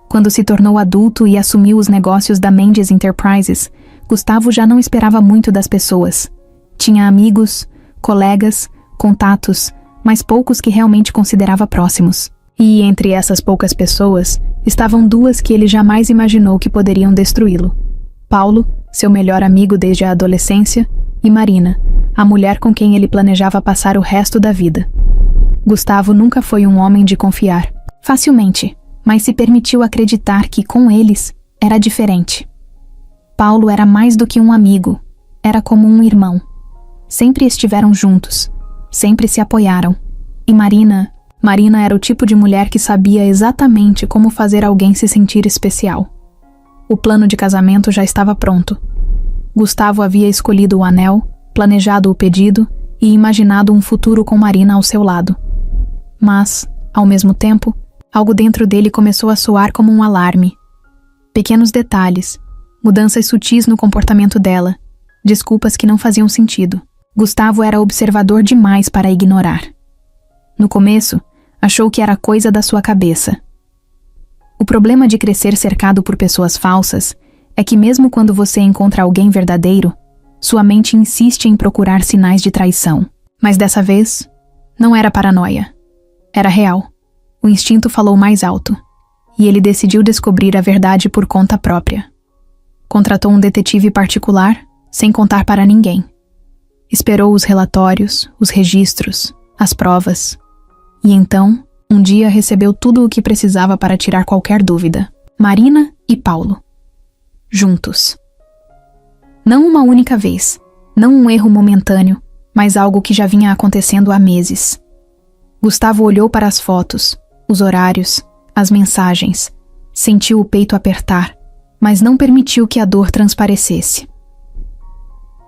Speaker 1: Quando se tornou adulto e assumiu os negócios da Mendes Enterprises, Gustavo já não esperava muito das pessoas. Tinha amigos, colegas, contatos, mas poucos que realmente considerava próximos. E entre essas poucas pessoas, estavam duas que ele jamais imaginou que poderiam destruí-lo. Paulo, seu melhor amigo desde a adolescência, e Marina, a mulher com quem ele planejava passar o resto da vida. Gustavo nunca foi um homem de confiar, facilmente, mas se permitiu acreditar que, com eles, era diferente. Paulo era mais do que um amigo, era como um irmão. Sempre estiveram juntos, sempre se apoiaram. E Marina era o tipo de mulher que sabia exatamente como fazer alguém se sentir especial. O plano de casamento já estava pronto. Gustavo havia escolhido o anel, planejado o pedido e imaginado um futuro com Marina ao seu lado. Mas, ao mesmo tempo, algo dentro dele começou a soar como um alarme. Pequenos detalhes, mudanças sutis no comportamento dela, desculpas que não faziam sentido. Gustavo era observador demais para ignorar. No começo, achou que era coisa da sua cabeça. O problema de crescer cercado por pessoas falsas é que mesmo quando você encontra alguém verdadeiro, sua mente insiste em procurar sinais de traição. Mas dessa vez, não era paranoia. Era real. O instinto falou mais alto, e ele decidiu descobrir a verdade por conta própria. Contratou um detetive particular, sem contar para ninguém. Esperou os relatórios, os registros, as provas. E então, um dia recebeu tudo o que precisava para tirar qualquer dúvida. Marina e Paulo. Juntos. Não uma única vez, não um erro momentâneo, mas algo que já vinha acontecendo há meses. Gustavo olhou para as fotos, os horários, as mensagens, sentiu o peito apertar, mas não permitiu que a dor transparecesse.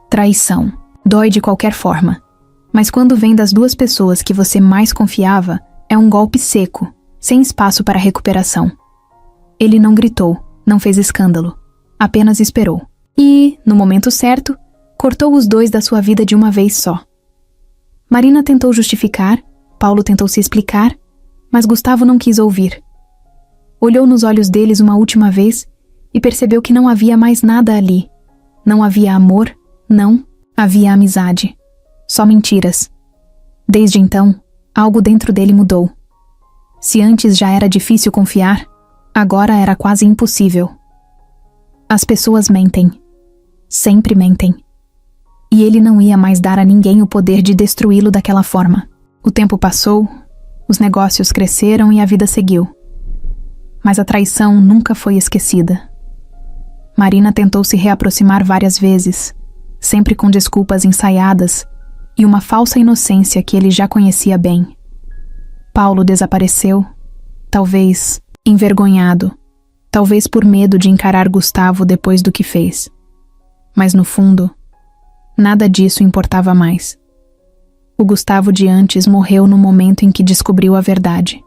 Speaker 1: Traição. Dói de qualquer forma, mas quando vem das duas pessoas que você mais confiava, é um golpe seco, sem espaço para recuperação. Ele não gritou, não fez escândalo, apenas esperou. E, no momento certo, cortou os dois da sua vida de uma vez só. Marina tentou justificar, Paulo tentou se explicar, mas Gustavo não quis ouvir. Olhou nos olhos deles uma última vez e percebeu que não havia mais nada ali. Não havia amor, não havia amizade. Só mentiras. Desde então, algo dentro dele mudou. Se antes já era difícil confiar, agora era quase impossível. As pessoas mentem. Sempre mentem. E ele não ia mais dar a ninguém o poder de destruí-lo daquela forma. O tempo passou, os negócios cresceram e a vida seguiu. Mas a traição nunca foi esquecida. Marina tentou se reaproximar várias vezes, sempre com desculpas ensaiadas e uma falsa inocência que ele já conhecia bem. Paulo desapareceu, talvez envergonhado, talvez por medo de encarar Gustavo depois do que fez. Mas no fundo, Nada disso importava mais. O Gustavo de antes morreu no momento em que descobriu a verdade.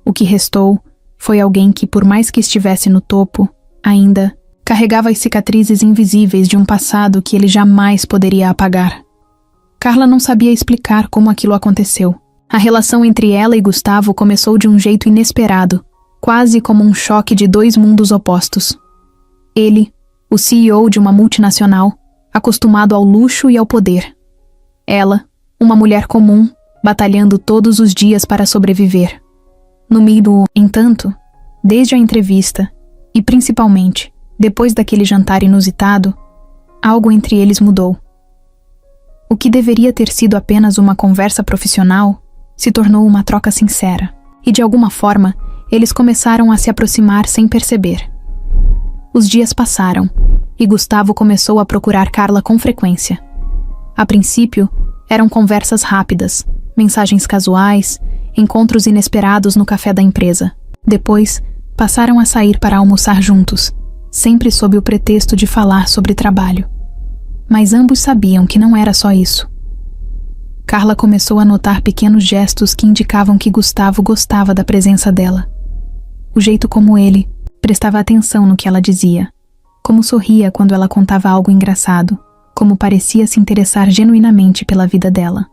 Speaker 1: O que restou foi alguém que, por mais que estivesse no topo, ainda carregava as cicatrizes invisíveis de um passado que ele jamais poderia apagar. Carla não sabia explicar como aquilo aconteceu. A relação entre ela e Gustavo começou de um jeito inesperado, quase como um choque de dois mundos opostos. Ele, o CEO de uma multinacional, acostumado ao luxo e ao poder. Ela, uma mulher comum, batalhando todos os dias para sobreviver. No entanto, desde a entrevista, e principalmente depois daquele jantar inusitado, algo entre eles mudou. O que deveria ter sido apenas uma conversa profissional se tornou uma troca sincera, e de alguma forma eles começaram a se aproximar sem perceber. Os dias passaram, e Gustavo começou a procurar Carla com frequência. A princípio, eram conversas rápidas, mensagens casuais, encontros inesperados no café da empresa. Depois, passaram a sair para almoçar juntos, sempre sob o pretexto de falar sobre trabalho. Mas ambos sabiam que não era só isso. Carla começou a notar pequenos gestos que indicavam que Gustavo gostava da presença dela. O jeito como ele prestava atenção no que ela dizia, como sorria quando ela contava algo engraçado, como parecia se interessar genuinamente pela vida dela.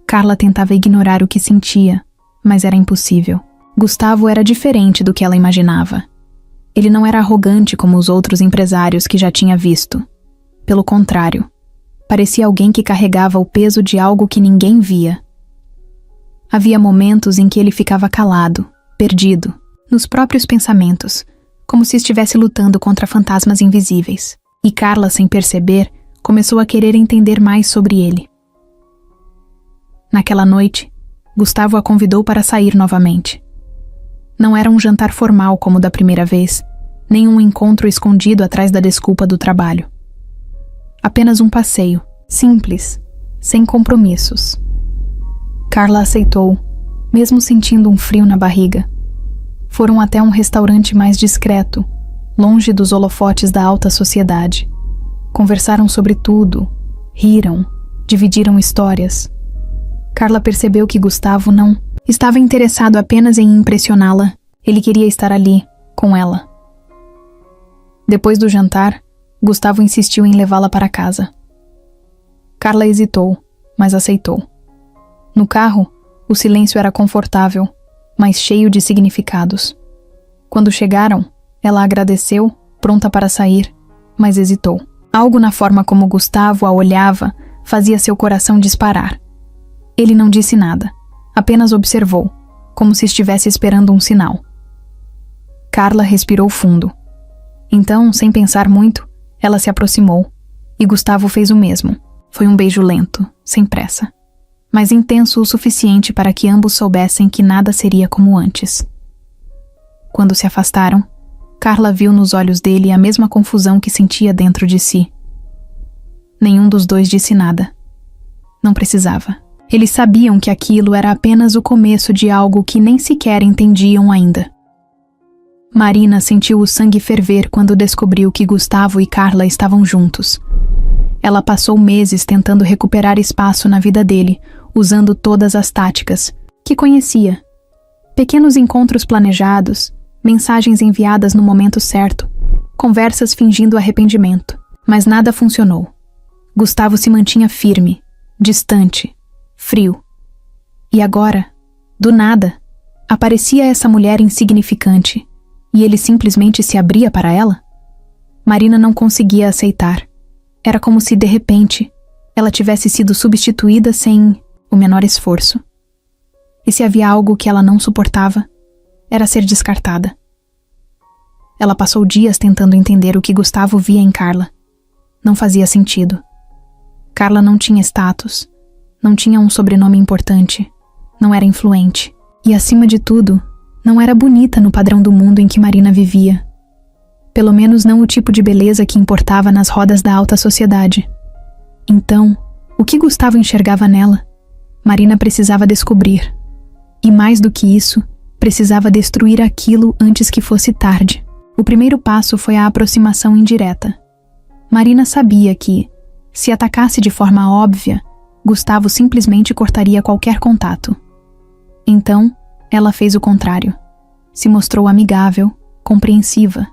Speaker 1: Carla tentava ignorar o que sentia, mas era impossível. Gustavo era diferente do que ela imaginava. Ele não era arrogante como os outros empresários que já tinha visto. Pelo contrário, parecia alguém que carregava o peso de algo que ninguém via. Havia momentos em que ele ficava calado, perdido, nos próprios pensamentos, como se estivesse lutando contra fantasmas invisíveis. E Carla, sem perceber, começou a querer entender mais sobre ele. Naquela noite, Gustavo a convidou para sair novamente. Não era um jantar formal como da primeira vez, nem um encontro escondido atrás da desculpa do trabalho. Apenas um passeio, simples, sem compromissos. Carla aceitou, mesmo sentindo um frio na barriga. Foram até um restaurante mais discreto, longe dos holofotes da alta sociedade. Conversaram sobre tudo, riram, dividiram histórias. Carla percebeu que Gustavo não estava interessado apenas em impressioná-la. Ele queria estar ali, com ela. Depois do jantar, Gustavo insistiu em levá-la para casa. Carla hesitou, mas aceitou. No carro, o silêncio era confortável, mas cheio de significados. Quando chegaram, ela agradeceu, pronta para sair, mas hesitou. Algo na forma como Gustavo a olhava fazia seu coração disparar. Ele não disse nada, apenas observou, como se estivesse esperando um sinal. Carla respirou fundo. Então, sem pensar muito, ela se aproximou, e Gustavo fez o mesmo. Foi um beijo lento, sem pressa, mas intenso o suficiente para que ambos soubessem que nada seria como antes. Quando se afastaram, Carla viu nos olhos dele a mesma confusão que sentia dentro de si. Nenhum dos dois disse nada. Não precisava. Eles sabiam que aquilo era apenas o começo de algo que nem sequer entendiam ainda. Marina sentiu o sangue ferver quando descobriu que Gustavo e Carla estavam juntos. Ela passou meses tentando recuperar espaço na vida dele, usando todas as táticas que conhecia. Pequenos encontros planejados, mensagens enviadas no momento certo, conversas fingindo arrependimento. Mas nada funcionou. Gustavo se mantinha firme, distante, frio. E agora, do nada, aparecia essa mulher insignificante, e ele simplesmente se abria para ela? Marina não conseguia aceitar. Era como se, de repente, ela tivesse sido substituída sem o menor esforço. E se havia algo que ela não suportava, era ser descartada. Ela passou dias tentando entender o que Gustavo via em Carla. Não fazia sentido. Carla não tinha status, não tinha um sobrenome importante, não era influente. E, acima de tudo, não era bonita no padrão do mundo em que Marina vivia. Pelo menos não o tipo de beleza que importava nas rodas da alta sociedade. Então, o que Gustavo enxergava nela? Marina precisava descobrir. E mais do que isso, precisava destruir aquilo antes que fosse tarde. O primeiro passo foi a aproximação indireta. Marina sabia que, Se atacasse de forma óbvia, Gustavo simplesmente cortaria qualquer contato. Então, ela fez o contrário. Se mostrou amigável, compreensiva.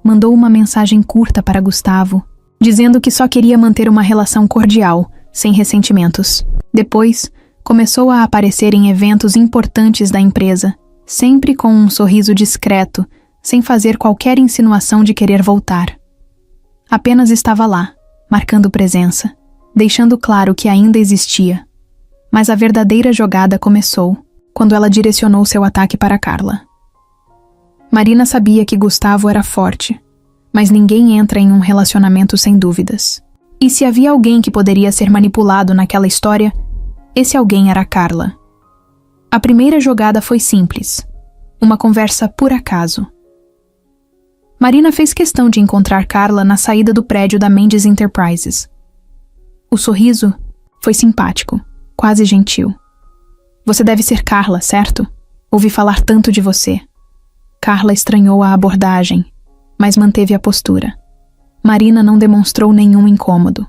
Speaker 1: Mandou uma mensagem curta para Gustavo, dizendo que só queria manter uma relação cordial, sem ressentimentos. Depois, começou a aparecer em eventos importantes da empresa, sempre com um sorriso discreto, sem fazer qualquer insinuação de querer voltar. Apenas estava lá, marcando presença, deixando claro que ainda existia. Mas a verdadeira jogada começou, quando ela direcionou seu ataque para Carla. Marina sabia que Gustavo era forte, mas ninguém entra em um relacionamento sem dúvidas. E se havia alguém que poderia ser manipulado naquela história, esse alguém era Carla. A primeira jogada foi simples, uma conversa por acaso. Marina fez questão de encontrar Carla na saída do prédio da Mendes Enterprises. O sorriso foi simpático, quase gentil. Você deve ser Carla, certo? Ouvi falar tanto de você. Carla estranhou a abordagem, mas manteve a postura. Marina não demonstrou nenhum incômodo.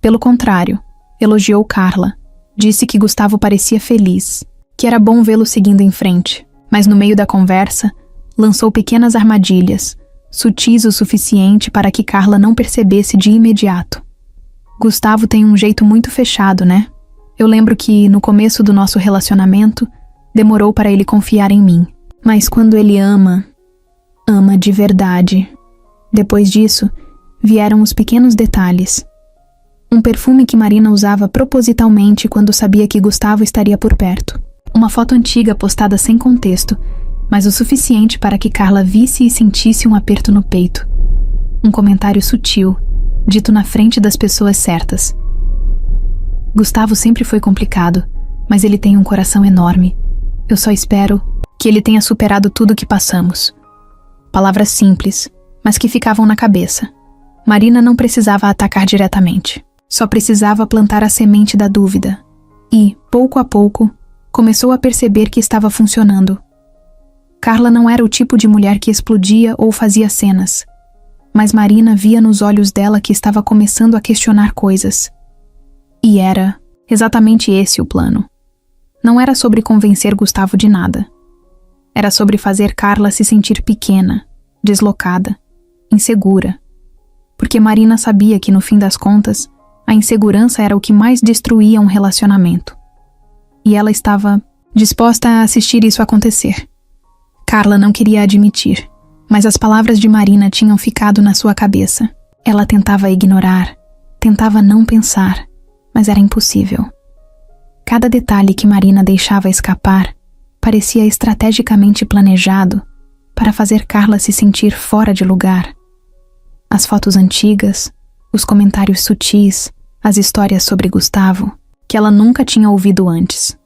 Speaker 1: Pelo contrário, elogiou Carla. Disse que Gustavo parecia feliz, que era bom vê-lo seguindo em frente, mas no meio da conversa, lançou pequenas armadilhas, sutis o suficiente para que Carla não percebesse de imediato. Gustavo tem um jeito muito fechado, né? Eu lembro que, no começo do nosso relacionamento, demorou para ele confiar em mim. Mas quando ele ama de verdade. Depois disso, vieram os pequenos detalhes. Um perfume que Marina usava propositalmente quando sabia que Gustavo estaria por perto. Uma foto antiga postada sem contexto, mas o suficiente para que Carla visse e sentisse um aperto no peito. Um comentário sutil, dito na frente das pessoas certas. Gustavo sempre foi complicado, mas ele tem um coração enorme. Eu só espero que ele tenha superado tudo o que passamos. Palavras simples, mas que ficavam na cabeça. Marina não precisava atacar diretamente. Só precisava plantar a semente da dúvida. E, pouco a pouco, começou a perceber que estava funcionando. Carla não era o tipo de mulher que explodia ou fazia cenas. Mas Marina via nos olhos dela que estava começando a questionar coisas. E era exatamente esse o plano. Não era sobre convencer Gustavo de nada. Era sobre fazer Carla se sentir pequena, deslocada, insegura. Porque Marina sabia que, no fim das contas, a insegurança era o que mais destruía um relacionamento. E ela estava disposta a assistir isso acontecer. Carla não queria admitir, mas as palavras de Marina tinham ficado na sua cabeça. Ela tentava ignorar, tentava não pensar, mas era impossível. Cada detalhe que Marina deixava escapar parecia estrategicamente planejado para fazer Carla se sentir fora de lugar. As fotos antigas, os comentários sutis, as histórias sobre Gustavo, que ela nunca tinha ouvido antes.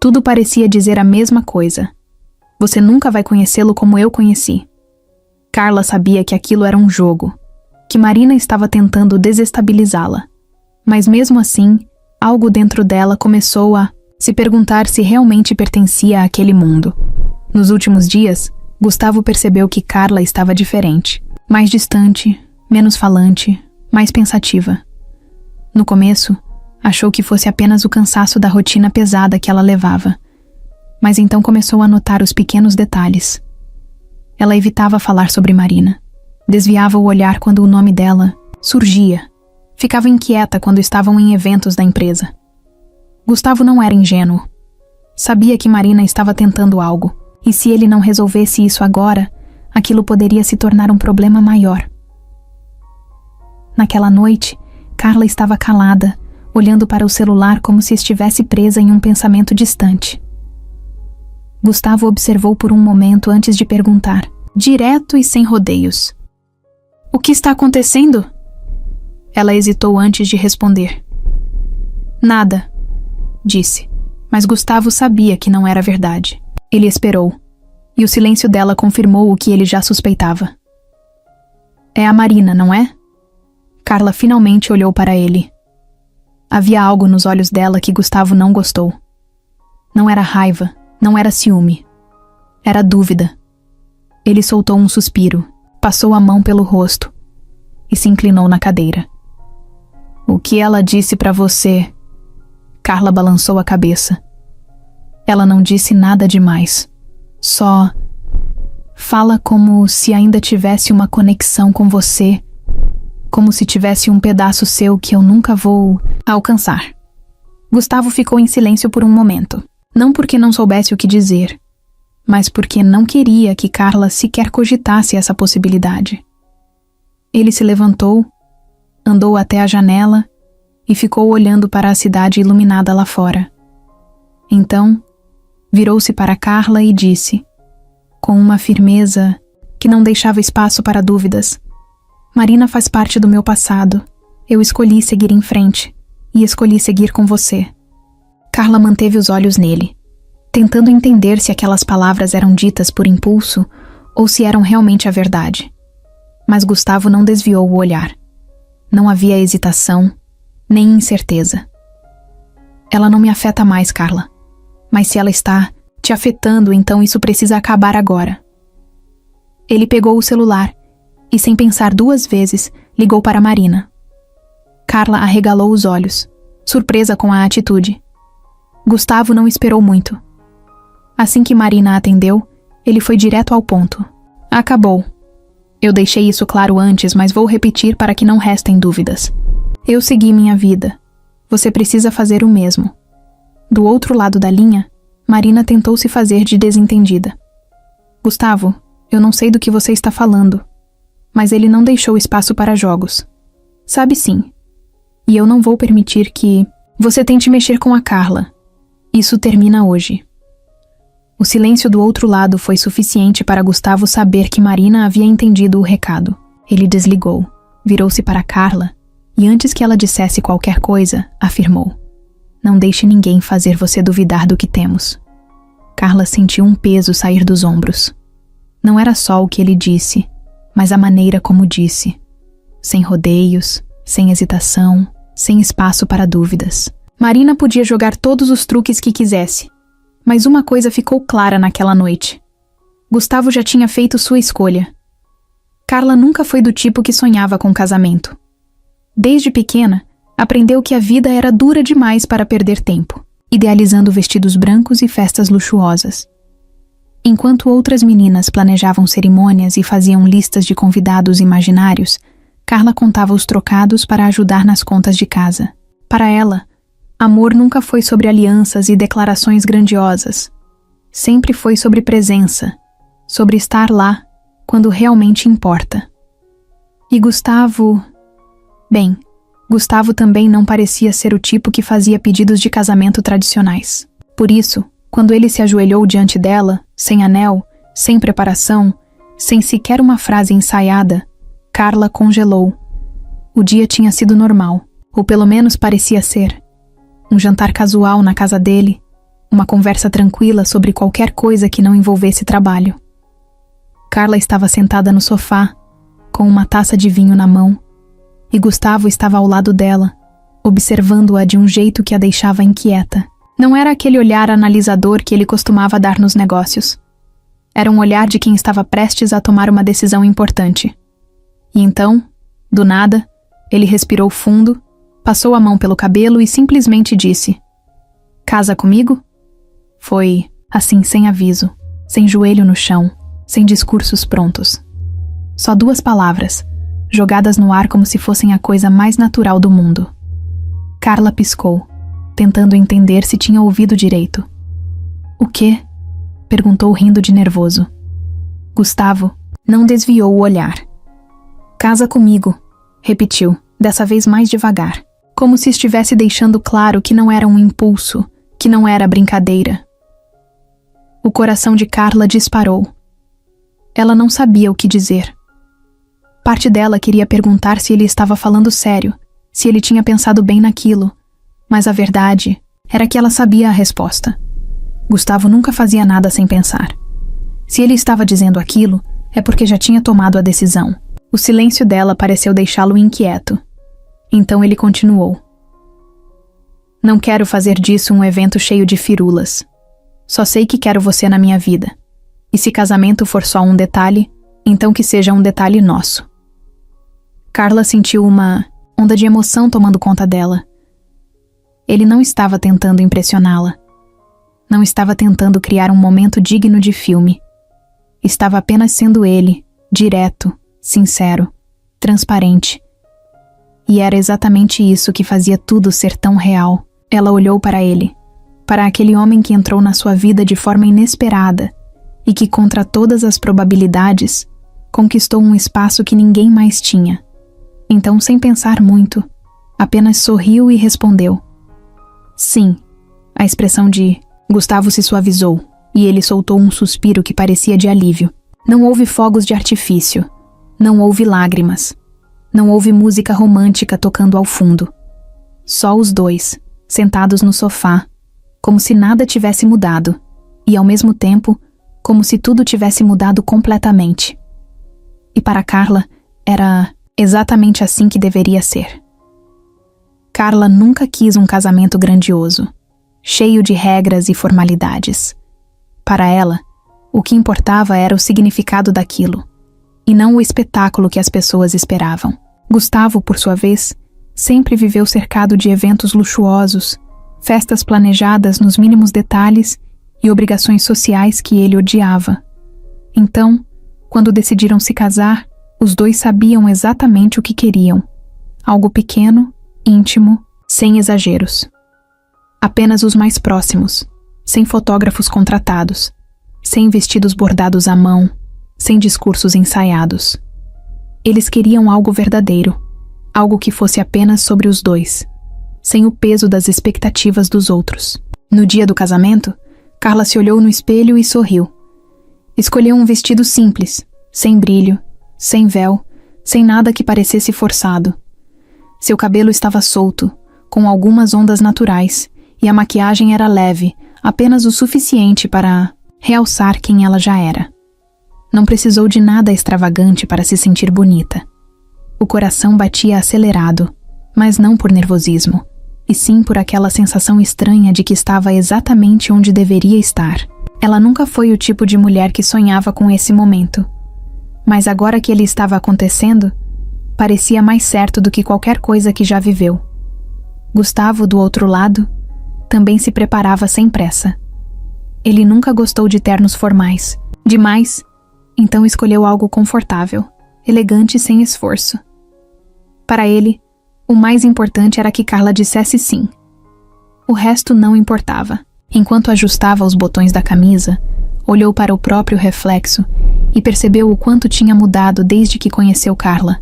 Speaker 1: Tudo parecia dizer a mesma coisa. Você nunca vai conhecê-lo como eu conheci. Carla sabia que aquilo era um jogo, que Marina estava tentando desestabilizá-la. Mas mesmo assim, algo dentro dela começou a se perguntar se realmente pertencia àquele mundo. Nos últimos dias, Gustavo percebeu que Carla estava diferente, mais distante, menos falante, mais pensativa. No começo, achou que fosse apenas o cansaço da rotina pesada que ela levava, mas então começou a notar os pequenos detalhes. Ela evitava falar sobre Marina, desviava o olhar quando o nome dela surgia, ficava inquieta quando estavam em eventos da empresa. Gustavo não era ingênuo. Sabia que Marina estava tentando algo, e se ele não resolvesse isso agora, aquilo poderia se tornar um problema maior. Naquela noite, Carla estava calada, olhando para o celular como se estivesse presa em um pensamento distante. Gustavo observou por um momento antes de perguntar, direto e sem rodeios. O que está acontecendo? Ela hesitou antes de responder. Nada, disse, mas Gustavo sabia que não era verdade. Ele esperou, e o silêncio dela confirmou o que ele já suspeitava. É a Marina, não é? Carla finalmente olhou para ele. Havia algo nos olhos dela que Gustavo não gostou. Não era raiva, não era ciúme. Era dúvida. Ele soltou um suspiro, passou a mão pelo rosto e se inclinou na cadeira. O que ela disse pra você? Carla balançou a cabeça. Ela não disse nada demais. Só fala como se ainda tivesse uma conexão com você, como se tivesse um pedaço seu que eu nunca vou alcançar. Gustavo ficou em silêncio por um momento. Não porque não soubesse o que dizer, mas porque não queria que Carla sequer cogitasse essa possibilidade. Ele se levantou, andou até a janela e ficou olhando para a cidade iluminada lá fora. Então, virou-se para Carla e disse, com uma firmeza que não deixava espaço para dúvidas: Marina faz parte do meu passado. Eu escolhi seguir em frente e escolhi seguir com você. Carla manteve os olhos nele, tentando entender se aquelas palavras eram ditas por impulso ou se eram realmente a verdade. Mas Gustavo não desviou o olhar. Não havia hesitação, nem incerteza. Ela não me afeta mais, Carla. Mas se ela está te afetando, então isso precisa acabar agora. Ele pegou o celular e, sem pensar 2 vezes, ligou para Marina. Carla arregalou os olhos, surpresa com a atitude. Gustavo não esperou muito. Assim que Marina atendeu, ele foi direto ao ponto. Acabou. Eu deixei isso claro antes, mas vou repetir para que não restem dúvidas. Eu segui minha vida. Você precisa fazer o mesmo. Do outro lado da linha, Marina tentou se fazer de desentendida. Gustavo, eu não sei do que você está falando, mas ele não deixou espaço para jogos. Sabe sim. E eu não vou permitir que você tente mexer com a Carla. Isso termina hoje. O silêncio do outro lado foi suficiente para Gustavo saber que Marina havia entendido o recado. Ele desligou, virou-se para Carla e, antes que ela dissesse qualquer coisa, afirmou: Não deixe ninguém fazer você duvidar do que temos. Carla sentiu um peso sair dos ombros. Não era só o que ele disse, mas a maneira como disse. Sem rodeios, sem hesitação, sem espaço para dúvidas. Marina podia jogar todos os truques que quisesse, mas uma coisa ficou clara naquela noite. Gustavo já tinha feito sua escolha. Carla nunca foi do tipo que sonhava com casamento. Desde pequena, aprendeu que a vida era dura demais para perder tempo, idealizando vestidos brancos e festas luxuosas. Enquanto outras meninas planejavam cerimônias e faziam listas de convidados imaginários, Carla contava os trocados para ajudar nas contas de casa. Para ela, amor nunca foi sobre alianças e declarações grandiosas. Sempre foi sobre presença, sobre estar lá quando realmente importa. E Gustavo... Bem, Gustavo também não parecia ser o tipo que fazia pedidos de casamento tradicionais. Por isso, quando ele se ajoelhou diante dela, sem anel, sem preparação, sem sequer uma frase ensaiada, Carla congelou. O dia tinha sido normal, ou pelo menos parecia ser. Um jantar casual na casa dele, uma conversa tranquila sobre qualquer coisa que não envolvesse trabalho. Carla estava sentada no sofá, com uma taça de vinho na mão, e Gustavo estava ao lado dela, observando-a de um jeito que a deixava inquieta. Não era aquele olhar analisador que ele costumava dar nos negócios. Era um olhar de quem estava prestes a tomar uma decisão importante. E então, do nada, ele respirou fundo, passou a mão pelo cabelo e simplesmente disse: Casa comigo? Foi assim, sem aviso, sem joelho no chão, sem discursos prontos. Só 2 palavras, jogadas no ar como se fossem a coisa mais natural do mundo. Carla piscou, tentando entender se tinha ouvido direito. O quê? Perguntou rindo de nervoso. Gustavo não desviou o olhar. Casa comigo, repetiu, dessa vez mais devagar, como se estivesse deixando claro que não era um impulso, que não era brincadeira. O coração de Carla disparou. Ela não sabia o que dizer. Parte dela queria perguntar se ele estava falando sério, se ele tinha pensado bem naquilo, mas a verdade era que ela sabia a resposta. Gustavo nunca fazia nada sem pensar. Se ele estava dizendo aquilo, é porque já tinha tomado a decisão. O silêncio dela pareceu deixá-lo inquieto. Então ele continuou. Não quero fazer disso um evento cheio de firulas. Só sei que quero você na minha vida. E se casamento for só um detalhe, então que seja um detalhe nosso. Carla sentiu uma onda de emoção tomando conta dela. Ele não estava tentando impressioná-la. Não estava tentando criar um momento digno de filme. Estava apenas sendo ele, direto, sincero, transparente. E era exatamente isso que fazia tudo ser tão real. Ela olhou para ele, para aquele homem que entrou na sua vida de forma inesperada e que, contra todas as probabilidades, conquistou um espaço que ninguém mais tinha. Então, sem pensar muito, apenas sorriu e respondeu. Sim. A expressão de Gustavo se suavizou e ele soltou um suspiro que parecia de alívio. Não houve fogos de artifício. Não houve lágrimas. Não houve música romântica tocando ao fundo. Só os dois, sentados no sofá, como se nada tivesse mudado, e ao mesmo tempo, como se tudo tivesse mudado completamente. E para Carla, era exatamente assim que deveria ser. Carla nunca quis um casamento grandioso, cheio de regras e formalidades. Para ela, o que importava era o significado daquilo, e não o espetáculo que as pessoas esperavam. Gustavo, por sua vez, sempre viveu cercado de eventos luxuosos, festas planejadas nos mínimos detalhes e obrigações sociais que ele odiava. Então, quando decidiram se casar, os dois sabiam exatamente o que queriam. Algo pequeno, íntimo, sem exageros. Apenas os mais próximos, sem fotógrafos contratados, sem vestidos bordados à mão, sem discursos ensaiados. Eles queriam algo verdadeiro, algo que fosse apenas sobre os dois, sem o peso das expectativas dos outros. No dia do casamento, Carla se olhou no espelho e sorriu. Escolheu um vestido simples, sem brilho, sem véu, sem nada que parecesse forçado. Seu cabelo estava solto, com algumas ondas naturais, e a maquiagem era leve, apenas o suficiente para realçar quem ela já era. Não precisou de nada extravagante para se sentir bonita. O coração batia acelerado, mas não por nervosismo, e sim por aquela sensação estranha de que estava exatamente onde deveria estar. Ela nunca foi o tipo de mulher que sonhava com esse momento. Mas agora que ele estava acontecendo, parecia mais certo do que qualquer coisa que já viveu. Gustavo, do outro lado, também se preparava sem pressa. Ele nunca gostou de ternos formais. Demais, então escolheu algo confortável, elegante e sem esforço. Para ele, o mais importante era que Carla dissesse sim. O resto não importava. Enquanto ajustava os botões da camisa, olhou para o próprio reflexo e percebeu o quanto tinha mudado desde que conheceu Carla.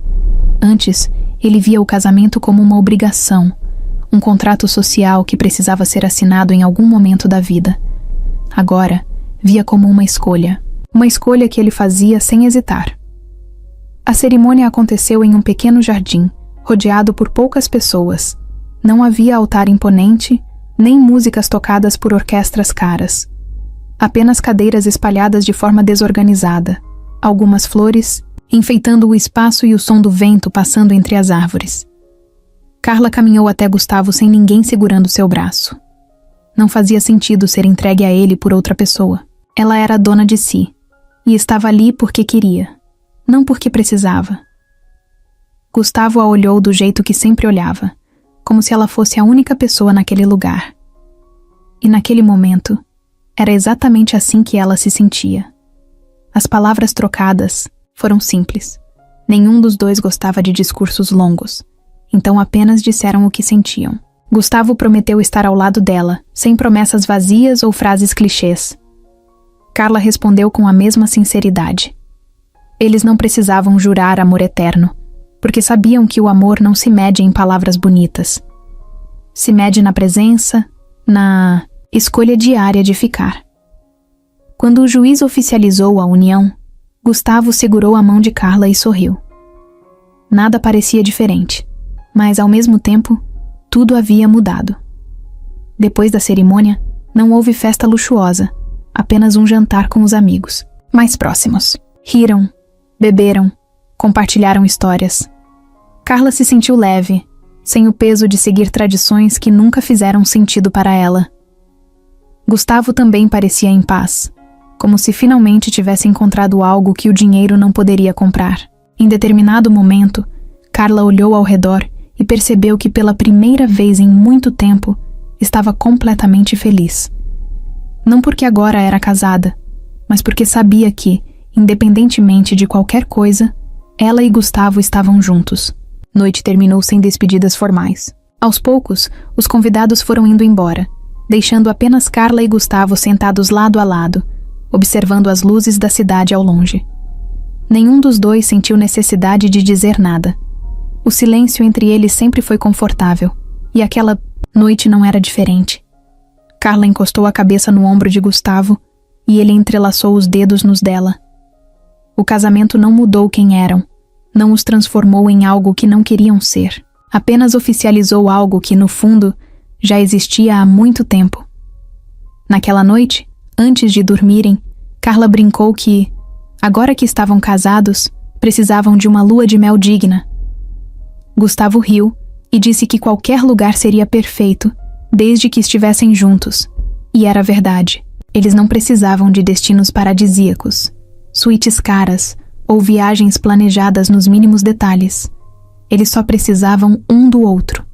Speaker 1: Antes, ele via o casamento como uma obrigação, um contrato social que precisava ser assinado em algum momento da vida. Agora, via como uma escolha que ele fazia sem hesitar. A cerimônia aconteceu em um pequeno jardim, rodeado por poucas pessoas. Não havia altar imponente, nem músicas tocadas por orquestras caras. Apenas cadeiras espalhadas de forma desorganizada, algumas flores enfeitando o espaço e o som do vento passando entre as árvores. Carla caminhou até Gustavo sem ninguém segurando seu braço. Não fazia sentido ser entregue a ele por outra pessoa. Ela era dona de si, e estava ali porque queria, não porque precisava. Gustavo a olhou do jeito que sempre olhava, como se ela fosse a única pessoa naquele lugar. E naquele momento, era exatamente assim que ela se sentia. As palavras trocadas foram simples. Nenhum dos dois gostava de discursos longos, então apenas disseram o que sentiam. Gustavo prometeu estar ao lado dela, sem promessas vazias ou frases clichês. Carla respondeu com a mesma sinceridade. Eles não precisavam jurar amor eterno, porque sabiam que o amor não se mede em palavras bonitas. Se mede na presença, na escolha diária de ficar. Quando o juiz oficializou a união, Gustavo segurou a mão de Carla e sorriu. Nada parecia diferente, mas ao mesmo tempo, tudo havia mudado. Depois da cerimônia, não houve festa luxuosa, apenas um jantar com os amigos, mais próximos. Riram, beberam, compartilharam histórias. Carla se sentiu leve, sem o peso de seguir tradições que nunca fizeram sentido para ela. Gustavo também parecia em paz, como se finalmente tivesse encontrado algo que o dinheiro não poderia comprar. Em determinado momento, Carla olhou ao redor e percebeu que pela primeira vez em muito tempo estava completamente feliz. Não porque agora era casada, mas porque sabia que, independentemente de qualquer coisa, ela e Gustavo estavam juntos. Noite terminou sem despedidas formais. Aos poucos, os convidados foram indo embora, deixando apenas Carla e Gustavo sentados lado a lado, observando as luzes da cidade ao longe. Nenhum dos dois sentiu necessidade de dizer nada. O silêncio entre eles sempre foi confortável, e aquela noite não era diferente. Carla encostou a cabeça no ombro de Gustavo e ele entrelaçou os dedos nos dela. O casamento não mudou quem eram, não os transformou em algo que não queriam ser. Apenas oficializou algo que, no fundo, já existia há muito tempo. Naquela noite, antes de dormirem, Carla brincou que, agora que estavam casados, precisavam de uma lua de mel digna. Gustavo riu e disse que qualquer lugar seria perfeito, desde que estivessem juntos. E era verdade. Eles não precisavam de destinos paradisíacos, suítes caras ou viagens planejadas nos mínimos detalhes. Eles só precisavam um do outro.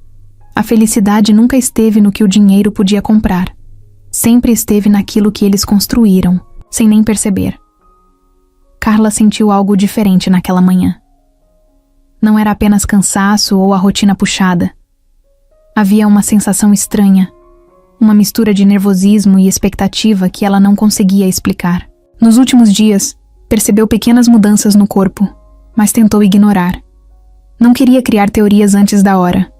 Speaker 1: A felicidade nunca esteve no que o dinheiro podia comprar. Sempre esteve naquilo que eles construíram, sem nem perceber. Carla sentiu algo diferente naquela manhã. Não era apenas cansaço ou a rotina puxada. Havia uma sensação estranha, uma mistura de nervosismo e expectativa que ela não conseguia explicar. Nos últimos dias, percebeu pequenas mudanças no corpo, mas tentou ignorar. Não queria criar teorias antes da hora.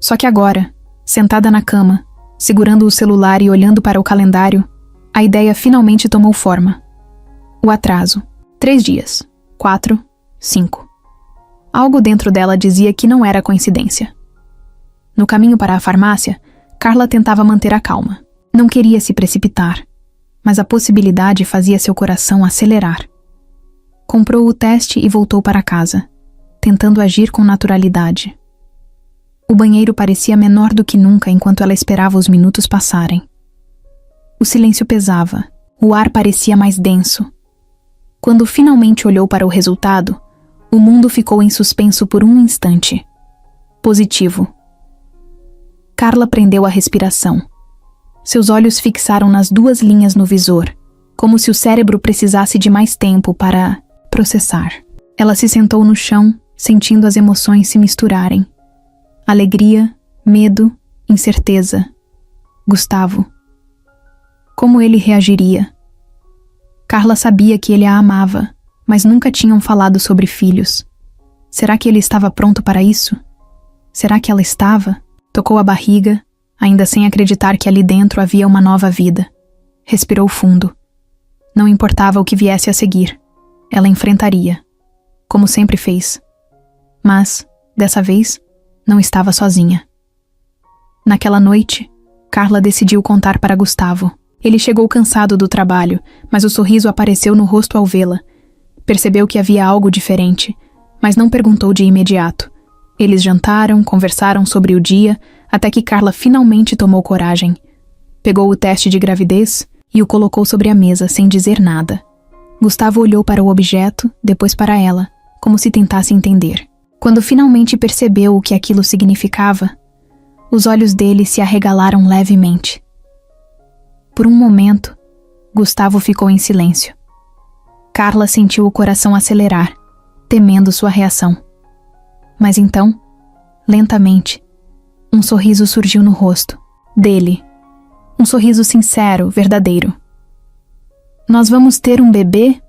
Speaker 1: Só que agora, sentada na cama, segurando o celular e olhando para o calendário, a ideia finalmente tomou forma. O atraso. 3 dias. 4. 5. Algo dentro dela dizia que não era coincidência. No caminho para a farmácia, Carla tentava manter a calma. Não queria se precipitar, mas a possibilidade fazia seu coração acelerar. Comprou o teste e voltou para casa, tentando agir com naturalidade. O banheiro parecia menor do que nunca enquanto ela esperava os minutos passarem. O silêncio pesava, o ar parecia mais denso. Quando finalmente olhou para o resultado, o mundo ficou em suspenso por um instante. Positivo. Carla prendeu a respiração. Seus olhos fixaram nas 2 linhas no visor, como se o cérebro precisasse de mais tempo para processar. Ela se sentou no chão, sentindo as emoções se misturarem. Alegria, medo, incerteza. Gustavo. Como ele reagiria? Carla sabia que ele a amava, mas nunca tinham falado sobre filhos. Será que ele estava pronto para isso? Será que ela estava? Tocou a barriga, ainda sem acreditar que ali dentro havia uma nova vida. Respirou fundo. Não importava o que viesse a seguir. Ela enfrentaria, como sempre fez. Mas, dessa vez, não estava sozinha. Naquela noite, Carla decidiu contar para Gustavo. Ele chegou cansado do trabalho, mas o sorriso apareceu no rosto ao vê-la. Percebeu que havia algo diferente, mas não perguntou de imediato. Eles jantaram, conversaram sobre o dia, até que Carla finalmente tomou coragem. Pegou o teste de gravidez e o colocou sobre a mesa sem dizer nada. Gustavo olhou para o objeto, depois para ela, como se tentasse entender. Quando finalmente percebeu o que aquilo significava, os olhos dele se arregalaram levemente. Por um momento, Gustavo ficou em silêncio. Carla sentiu o coração acelerar, temendo sua reação. Mas então, lentamente, um sorriso surgiu no rosto dele. Um sorriso sincero, verdadeiro. "Nós vamos ter um bebê?"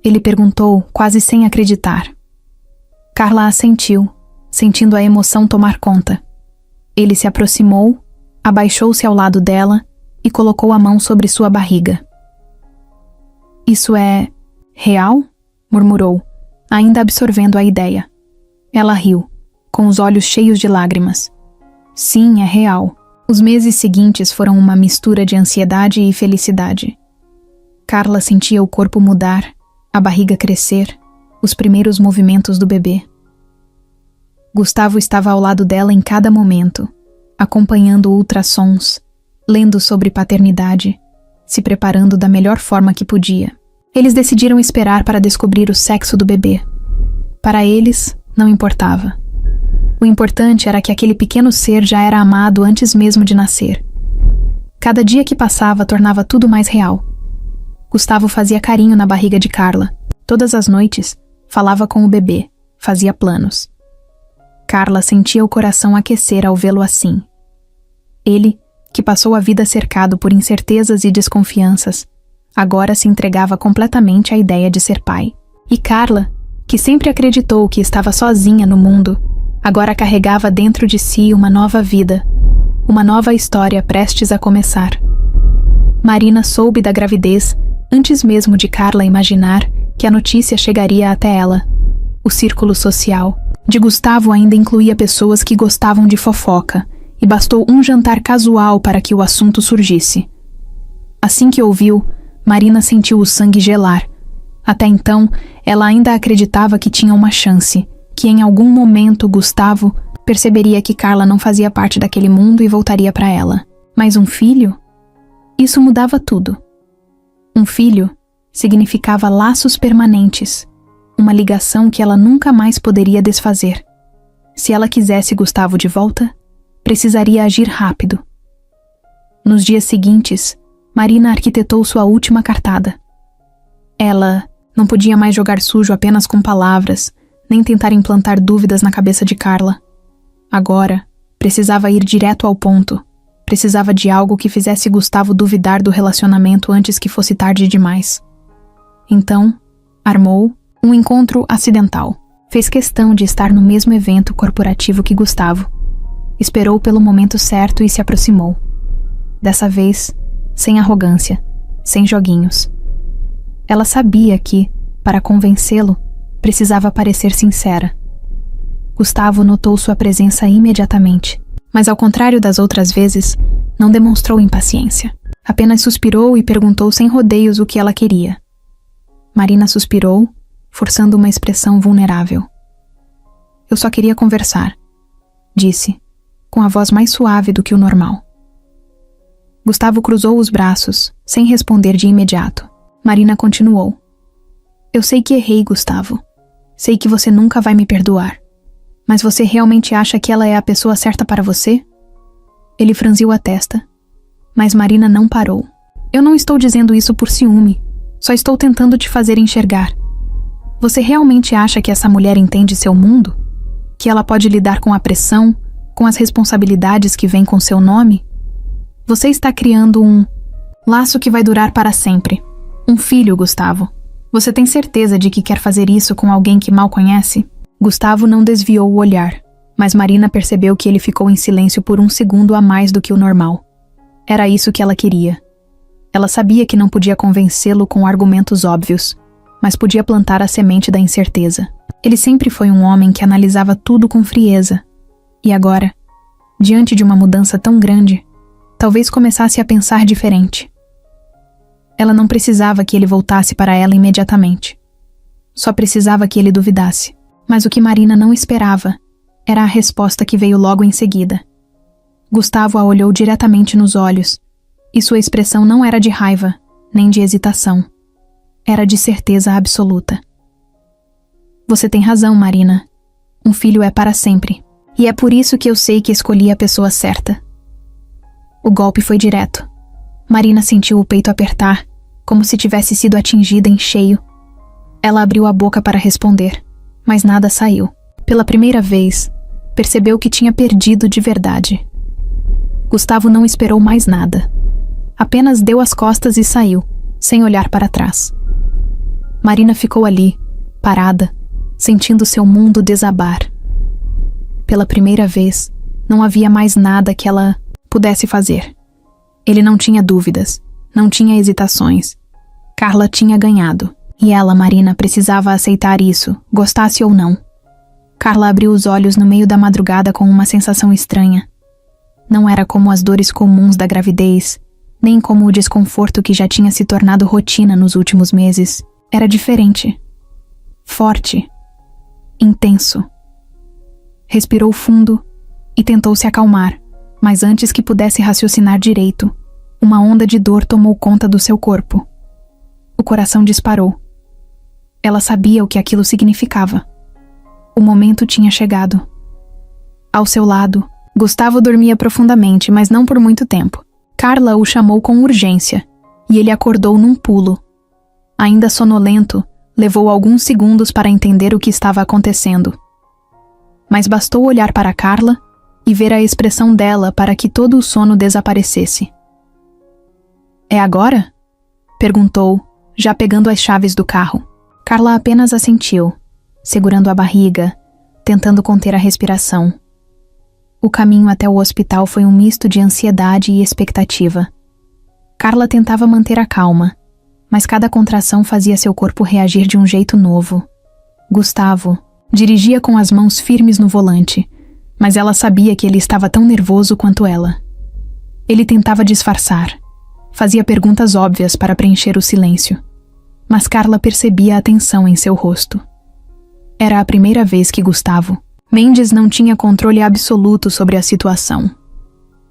Speaker 1: Ele perguntou, quase sem acreditar. Carla assentiu, sentindo a emoção tomar conta. Ele se aproximou, abaixou-se ao lado dela e colocou a mão sobre sua barriga. "Isso é real?" murmurou, ainda absorvendo a ideia. Ela riu, com os olhos cheios de lágrimas. "Sim, é real." Os meses seguintes foram uma mistura de ansiedade e felicidade. Carla sentia o corpo mudar, a barriga crescer, os primeiros movimentos do bebê. Gustavo estava ao lado dela em cada momento, acompanhando ultrassons, lendo sobre paternidade, se preparando da melhor forma que podia. Eles decidiram esperar para descobrir o sexo do bebê. Para eles, não importava. O importante era que aquele pequeno ser já era amado antes mesmo de nascer. Cada dia que passava tornava tudo mais real. Gustavo fazia carinho na barriga de Carla. Todas as noites, falava com o bebê, fazia planos. Carla sentia o coração aquecer ao vê-lo assim. Ele, que passou a vida cercado por incertezas e desconfianças, agora se entregava completamente à ideia de ser pai. E Carla, que sempre acreditou que estava sozinha no mundo, agora carregava dentro de si uma nova vida, uma nova história prestes a começar. Marina soube da gravidez antes mesmo de Carla imaginar que a notícia chegaria até ela. O círculo social de Gustavo ainda incluía pessoas que gostavam de fofoca, e bastou um jantar casual para que o assunto surgisse. Assim que ouviu, Marina sentiu o sangue gelar. Até então, ela ainda acreditava que tinha uma chance, que em algum momento Gustavo perceberia que Carla não fazia parte daquele mundo e voltaria para ela. Mas um filho? Isso mudava tudo. Um filho significava laços permanentes, uma ligação que ela nunca mais poderia desfazer. Se ela quisesse Gustavo de volta, precisaria agir rápido. Nos dias seguintes, Marina arquitetou sua última cartada. Ela não podia mais jogar sujo apenas com palavras, nem tentar implantar dúvidas na cabeça de Carla. Agora, precisava ir direto ao ponto. Precisava de algo que fizesse Gustavo duvidar do relacionamento antes que fosse tarde demais. Então, armou um encontro acidental. Fez questão de estar no mesmo evento corporativo que Gustavo. Esperou pelo momento certo e se aproximou. Dessa vez, sem arrogância, sem joguinhos. Ela sabia que, para convencê-lo, precisava parecer sincera. Gustavo notou sua presença imediatamente, mas ao contrário das outras vezes, não demonstrou impaciência. Apenas suspirou e perguntou sem rodeios o que ela queria. Marina suspirou, forçando uma expressão vulnerável. Eu só queria conversar, disse, com a voz mais suave do que o normal. Gustavo cruzou os braços, sem responder de imediato. Marina continuou. Eu sei que errei, Gustavo. Sei que você nunca vai me perdoar. Mas você realmente acha que ela é a pessoa certa para você? Ele franziu a testa, mas Marina não parou. Eu não estou dizendo isso por ciúme. Só estou tentando te fazer enxergar. Você realmente acha que essa mulher entende seu mundo? Que ela pode lidar com a pressão, com as responsabilidades que vêm com seu nome? Você está criando um laço que vai durar para sempre. Um filho, Gustavo. Você tem certeza de que quer fazer isso com alguém que mal conhece? Gustavo não desviou o olhar, mas Marina percebeu que ele ficou em silêncio por um segundo a mais do que o normal. Era isso que ela queria. Ela sabia que não podia convencê-lo com argumentos óbvios, mas podia plantar a semente da incerteza. Ele sempre foi um homem que analisava tudo com frieza. E agora, diante de uma mudança tão grande, talvez começasse a pensar diferente. Ela não precisava que ele voltasse para ela imediatamente. Só precisava que ele duvidasse. Mas o que Marina não esperava era a resposta que veio logo em seguida. Gustavo a olhou diretamente nos olhos, e sua expressão não era de raiva, nem de hesitação. Era de certeza absoluta. Você tem razão, Marina. Um filho é para sempre. E é por isso que eu sei que escolhi a pessoa certa. O golpe foi direto. Marina sentiu o peito apertar, como se tivesse sido atingida em cheio. Ela abriu a boca para responder, mas nada saiu. Pela primeira vez, percebeu que tinha perdido de verdade. Gustavo não esperou mais nada. Apenas deu as costas e saiu, sem olhar para trás. Marina ficou ali, parada, sentindo seu mundo desabar. Pela primeira vez, não havia mais nada que ela pudesse fazer. Ele não tinha dúvidas, não tinha hesitações. Carla tinha ganhado, e ela, Marina, precisava aceitar isso, gostasse ou não. Carla abriu os olhos no meio da madrugada com uma sensação estranha. Não era como as dores comuns da gravidez, nem como o desconforto que já tinha se tornado rotina nos últimos meses. Era diferente. Forte. Intenso. Respirou fundo e tentou se acalmar, mas antes que pudesse raciocinar direito, uma onda de dor tomou conta do seu corpo. O coração disparou. Ela sabia o que aquilo significava. O momento tinha chegado. Ao seu lado, Gustavo dormia profundamente, mas não por muito tempo. Carla o chamou com urgência, e ele acordou num pulo. Ainda sonolento, levou alguns segundos para entender o que estava acontecendo. Mas bastou olhar para Carla e ver a expressão dela para que todo o sono desaparecesse. "É agora?" perguntou, já pegando as chaves do carro. Carla apenas assentiu, segurando a barriga, tentando conter a respiração. O caminho até o hospital foi um misto de ansiedade e expectativa. Carla tentava manter a calma, mas cada contração fazia seu corpo reagir de um jeito novo. Gustavo dirigia com as mãos firmes no volante, mas ela sabia que ele estava tão nervoso quanto ela. Ele tentava disfarçar, fazia perguntas óbvias para preencher o silêncio, mas Carla percebia a tensão em seu rosto. Era a primeira vez que Gustavo Mendes não tinha controle absoluto sobre a situação.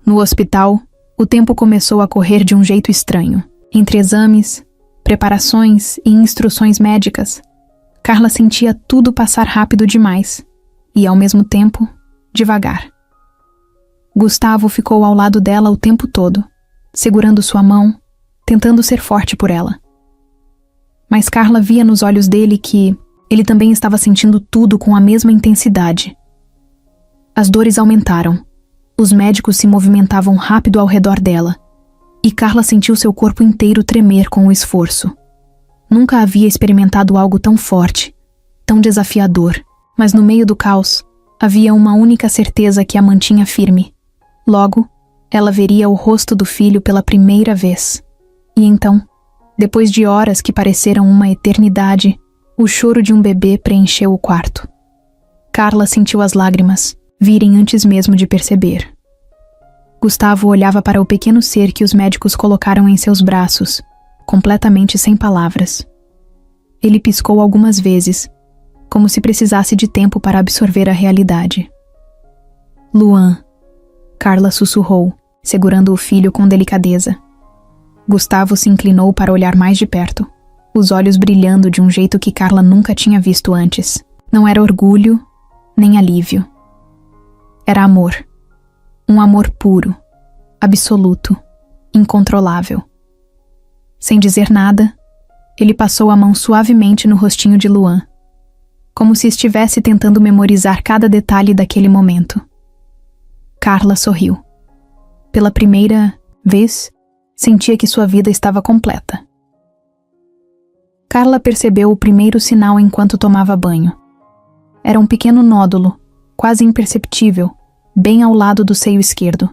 Speaker 1: No hospital, o tempo começou a correr de um jeito estranho. Entre exames, preparações e instruções médicas, Carla sentia tudo passar rápido demais e, ao mesmo tempo, devagar. Gustavo ficou ao lado dela o tempo todo, segurando sua mão, tentando ser forte por ela. Mas Carla via nos olhos dele que ele também estava sentindo tudo com a mesma intensidade. As dores aumentaram. Os médicos se movimentavam rápido ao redor dela, e Carla sentiu seu corpo inteiro tremer com o esforço. Nunca havia experimentado algo tão forte, tão desafiador, mas no meio do caos, havia uma única certeza que a mantinha firme. Logo, ela veria o rosto do filho pela primeira vez. E então, depois de horas que pareceram uma eternidade, o choro de um bebê preencheu o quarto. Carla sentiu as lágrimas virem antes mesmo de perceber. Gustavo olhava para o pequeno ser que os médicos colocaram em seus braços, completamente sem palavras. Ele piscou algumas vezes, como se precisasse de tempo para absorver a realidade. "Luan", Carla sussurrou, segurando o filho com delicadeza. Gustavo se inclinou para olhar mais de perto, os olhos brilhando de um jeito que Carla nunca tinha visto antes. Não era orgulho, nem alívio. Era amor. Um amor puro, absoluto, incontrolável. Sem dizer nada, ele passou a mão suavemente no rostinho de Luan, como se estivesse tentando memorizar cada detalhe daquele momento. Carla sorriu. Pela primeira vez, sentia que sua vida estava completa. Carla percebeu o primeiro sinal enquanto tomava banho. Era um pequeno nódulo, quase imperceptível, bem ao lado do seio esquerdo.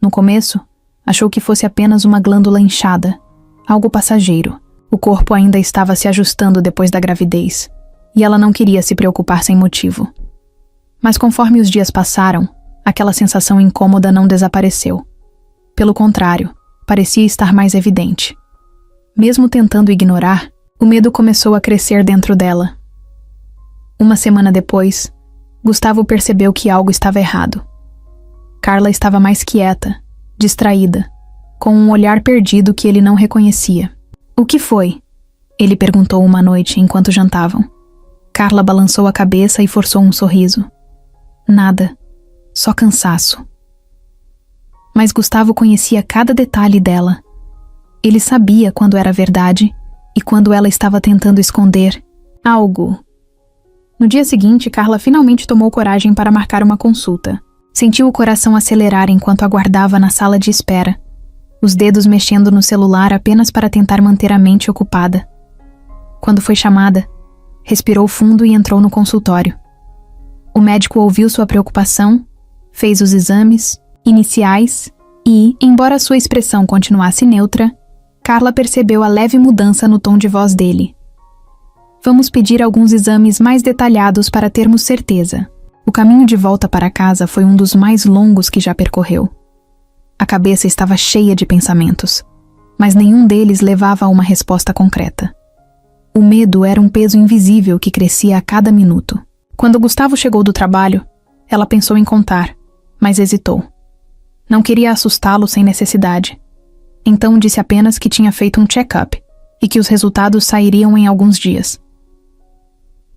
Speaker 1: No começo, achou que fosse apenas uma glândula inchada, algo passageiro. O corpo ainda estava se ajustando depois da gravidez, e ela não queria se preocupar sem motivo. Mas conforme os dias passaram, aquela sensação incômoda não desapareceu. Pelo contrário, parecia estar mais evidente. Mesmo tentando ignorar, o medo começou a crescer dentro dela. Uma semana depois, Gustavo percebeu que algo estava errado. Carla estava mais quieta, distraída, com um olhar perdido que ele não reconhecia. "O que foi?" ele perguntou uma noite enquanto jantavam. Carla balançou a cabeça e forçou um sorriso. "Nada, só cansaço." Mas Gustavo conhecia cada detalhe dela. Ele sabia quando era verdade e quando ela estava tentando esconder algo. No dia seguinte, Carla finalmente tomou coragem para marcar uma consulta. Sentiu o coração acelerar enquanto aguardava na sala de espera, os dedos mexendo no celular apenas para tentar manter a mente ocupada. Quando foi chamada, respirou fundo e entrou no consultório. O médico ouviu sua preocupação, fez os exames iniciais e, embora sua expressão continuasse neutra, Carla percebeu a leve mudança no tom de voz dele. "Vamos pedir alguns exames mais detalhados para termos certeza." O caminho de volta para casa foi um dos mais longos que já percorreu. A cabeça estava cheia de pensamentos, mas nenhum deles levava a uma resposta concreta. O medo era um peso invisível que crescia a cada minuto. Quando Gustavo chegou do trabalho, ela pensou em contar, mas hesitou. Não queria assustá-lo sem necessidade. Então disse apenas que tinha feito um check-up e que os resultados sairiam em alguns dias.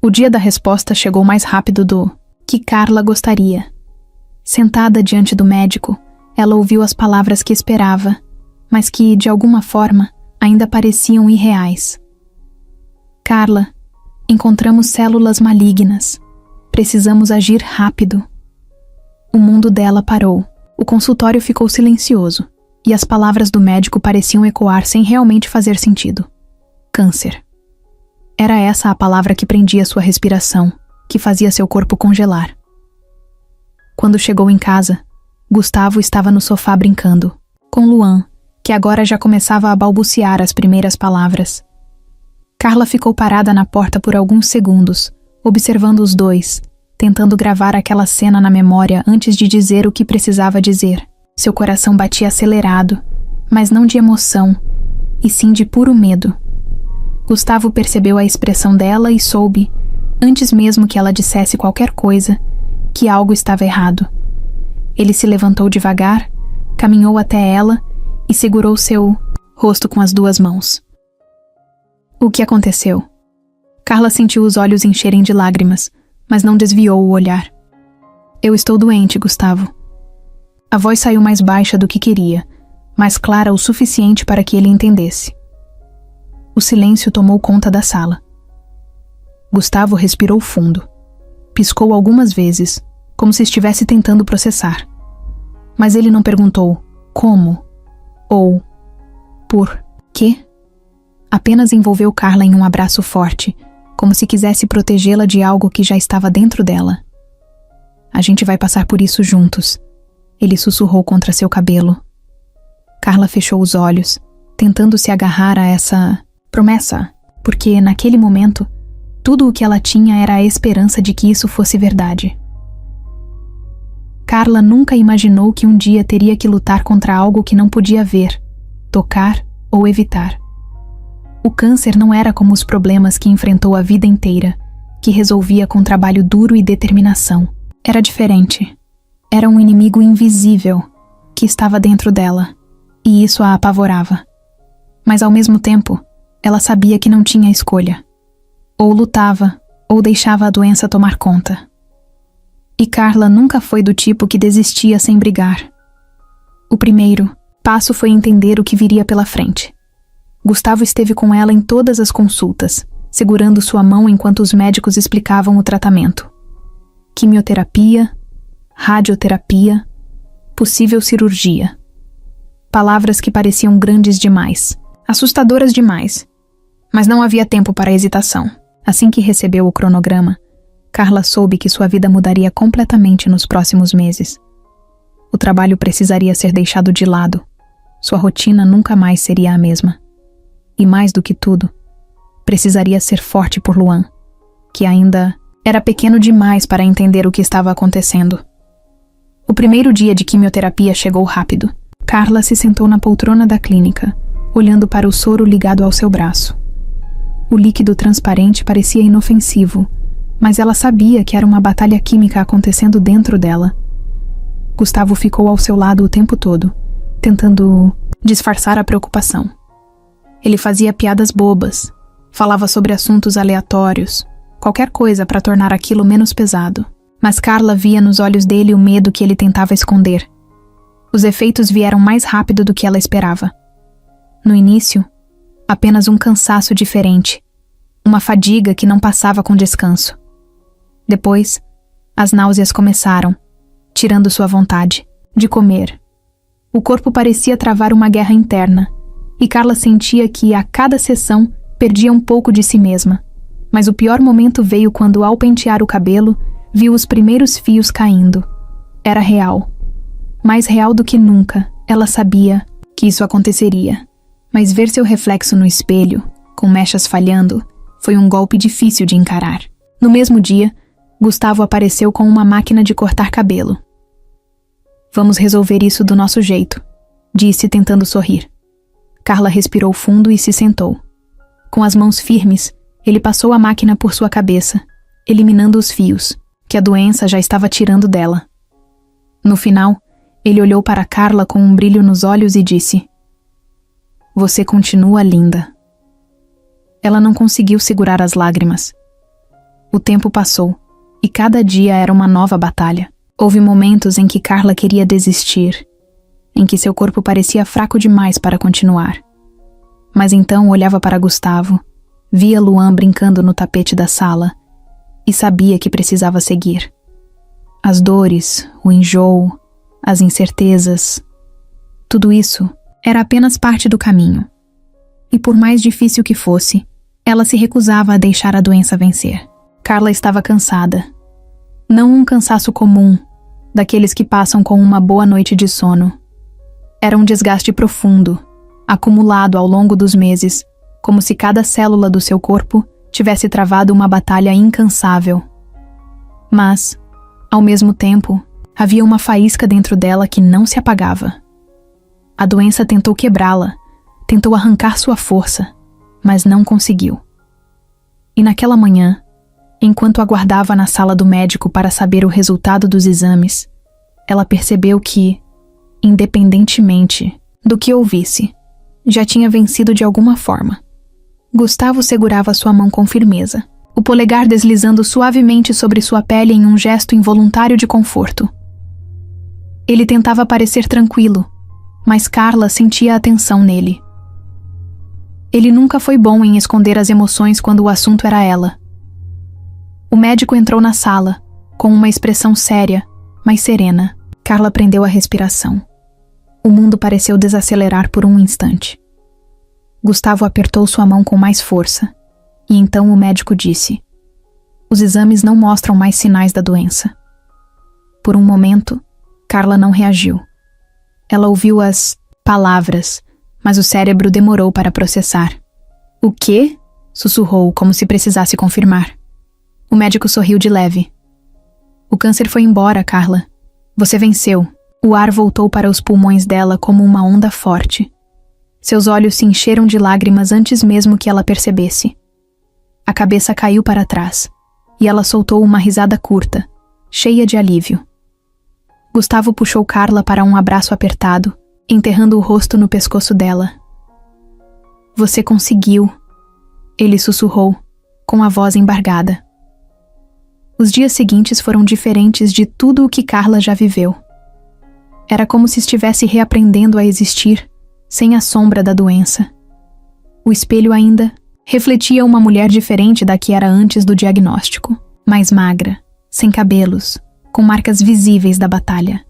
Speaker 1: O dia da resposta chegou mais rápido do que Carla gostaria. Sentada diante do médico, ela ouviu as palavras que esperava, mas que, de alguma forma, ainda pareciam irreais. Carla, encontramos células malignas. Precisamos agir rápido. O mundo dela parou. O consultório ficou silencioso, e as palavras do médico pareciam ecoar sem realmente fazer sentido. Câncer. Era essa a palavra que prendia sua respiração, que fazia seu corpo congelar. Quando chegou em casa, Gustavo estava no sofá brincando, com Luan, que agora já começava a balbuciar as primeiras palavras. Carla ficou parada na porta por alguns segundos, observando os dois, tentando gravar aquela cena na memória antes de dizer o que precisava dizer. Seu coração batia acelerado, mas não de emoção, e sim de puro medo. Gustavo percebeu a expressão dela e soube, antes mesmo que ela dissesse qualquer coisa, que algo estava errado. Ele se levantou devagar, caminhou até ela e segurou seu rosto com as duas mãos. O que aconteceu? Carla sentiu os olhos encherem de lágrimas, mas não desviou o olhar. Eu estou doente, Gustavo. A voz saiu mais baixa do que queria, mas clara o suficiente para que ele entendesse. O silêncio tomou conta da sala. Gustavo respirou fundo. Piscou algumas vezes, como se estivesse tentando processar. Mas ele não perguntou como ou por quê. Apenas envolveu Carla em um abraço forte, como se quisesse protegê-la de algo que já estava dentro dela. A gente vai passar por isso juntos, ele sussurrou contra seu cabelo. Carla fechou os olhos, tentando se agarrar a essa promessa, porque naquele momento, tudo o que ela tinha era a esperança de que isso fosse verdade. Carla nunca imaginou que um dia teria que lutar contra algo que não podia ver, tocar ou evitar. O câncer não era como os problemas que enfrentou a vida inteira, que resolvia com trabalho duro e determinação. Era diferente. Era um inimigo invisível que estava dentro dela, e isso a apavorava. Mas ao mesmo tempo, ela sabia que não tinha escolha. Ou lutava, ou deixava a doença tomar conta. E Carla nunca foi do tipo que desistia sem brigar. O primeiro passo foi entender o que viria pela frente. Gustavo esteve com ela em todas as consultas, segurando sua mão enquanto os médicos explicavam o tratamento. Quimioterapia, radioterapia, possível cirurgia. Palavras que pareciam grandes demais, assustadoras demais. Mas não havia tempo para hesitação. Assim que recebeu o cronograma, Carla soube que sua vida mudaria completamente nos próximos meses. O trabalho precisaria ser deixado de lado. Sua rotina nunca mais seria a mesma. E mais do que tudo, precisaria ser forte por Luan, que ainda era pequeno demais para entender o que estava acontecendo. O primeiro dia de quimioterapia chegou rápido. Carla se sentou na poltrona da clínica, olhando para o soro ligado ao seu braço. O líquido transparente parecia inofensivo, mas ela sabia que era uma batalha química acontecendo dentro dela. Gustavo ficou ao seu lado o tempo todo, tentando disfarçar a preocupação. Ele fazia piadas bobas, falava sobre assuntos aleatórios, qualquer coisa para tornar aquilo menos pesado. Mas Carla via nos olhos dele o medo que ele tentava esconder. Os efeitos vieram mais rápido do que ela esperava. No início, apenas um cansaço diferente, uma fadiga que não passava com descanso. Depois, as náuseas começaram, tirando sua vontade de comer. O corpo parecia travar uma guerra interna, e Carla sentia que, a cada sessão, perdia um pouco de si mesma. Mas o pior momento veio quando, ao pentear o cabelo, viu os primeiros fios caindo. Era real. Mais real do que nunca, ela sabia que isso aconteceria. Mas ver seu reflexo no espelho, com mechas falhando, foi um golpe difícil de encarar. No mesmo dia, Gustavo apareceu com uma máquina de cortar cabelo. Vamos resolver isso do nosso jeito, disse tentando sorrir. Carla respirou fundo e se sentou. Com as mãos firmes, ele passou a máquina por sua cabeça, eliminando os fios, que a doença já estava tirando dela. No final, ele olhou para Carla com um brilho nos olhos e disse: "Você continua linda." Ela não conseguiu segurar as lágrimas. O tempo passou, e cada dia era uma nova batalha. Houve momentos em que Carla queria desistir, em que seu corpo parecia fraco demais para continuar. Mas então olhava para Gustavo, via Luan brincando no tapete da sala e sabia que precisava seguir. As dores, o enjoo, as incertezas, tudo isso era apenas parte do caminho. E por mais difícil que fosse, ela se recusava a deixar a doença vencer. Carla estava cansada. Não um cansaço comum, daqueles que passam com uma boa noite de sono. Era um desgaste profundo, acumulado ao longo dos meses, como se cada célula do seu corpo tivesse travado uma batalha incansável. Mas, ao mesmo tempo, havia uma faísca dentro dela que não se apagava. A doença tentou quebrá-la, tentou arrancar sua força, mas não conseguiu. E naquela manhã, enquanto aguardava na sala do médico para saber o resultado dos exames, ela percebeu que, independentemente do que ouvisse, já tinha vencido de alguma forma. Gustavo segurava sua mão com firmeza, o polegar deslizando suavemente sobre sua pele em um gesto involuntário de conforto. Ele tentava parecer tranquilo, mas Carla sentia a tensão nele. Ele nunca foi bom em esconder as emoções quando o assunto era ela. O médico entrou na sala, com uma expressão séria, mas serena. Carla prendeu a respiração. O mundo pareceu desacelerar por um instante. Gustavo apertou sua mão com mais força, e então o médico disse: "Os exames não mostram mais sinais da doença." Por um momento, Carla não reagiu. Ela ouviu as palavras, mas o cérebro demorou para processar. "O quê?" sussurrou, como se precisasse confirmar. O médico sorriu de leve. "O câncer foi embora, Carla. Você venceu." O ar voltou para os pulmões dela como uma onda forte. Seus olhos se encheram de lágrimas antes mesmo que ela percebesse. A cabeça caiu para trás, e ela soltou uma risada curta, cheia de alívio. Gustavo puxou Carla para um abraço apertado, enterrando o rosto no pescoço dela. "Você conseguiu", ele sussurrou, com a voz embargada. Os dias seguintes foram diferentes de tudo o que Carla já viveu. Era como se estivesse reaprendendo a existir, sem a sombra da doença. O espelho ainda refletia uma mulher diferente da que era antes do diagnóstico, mais magra, sem cabelos, com marcas visíveis da batalha.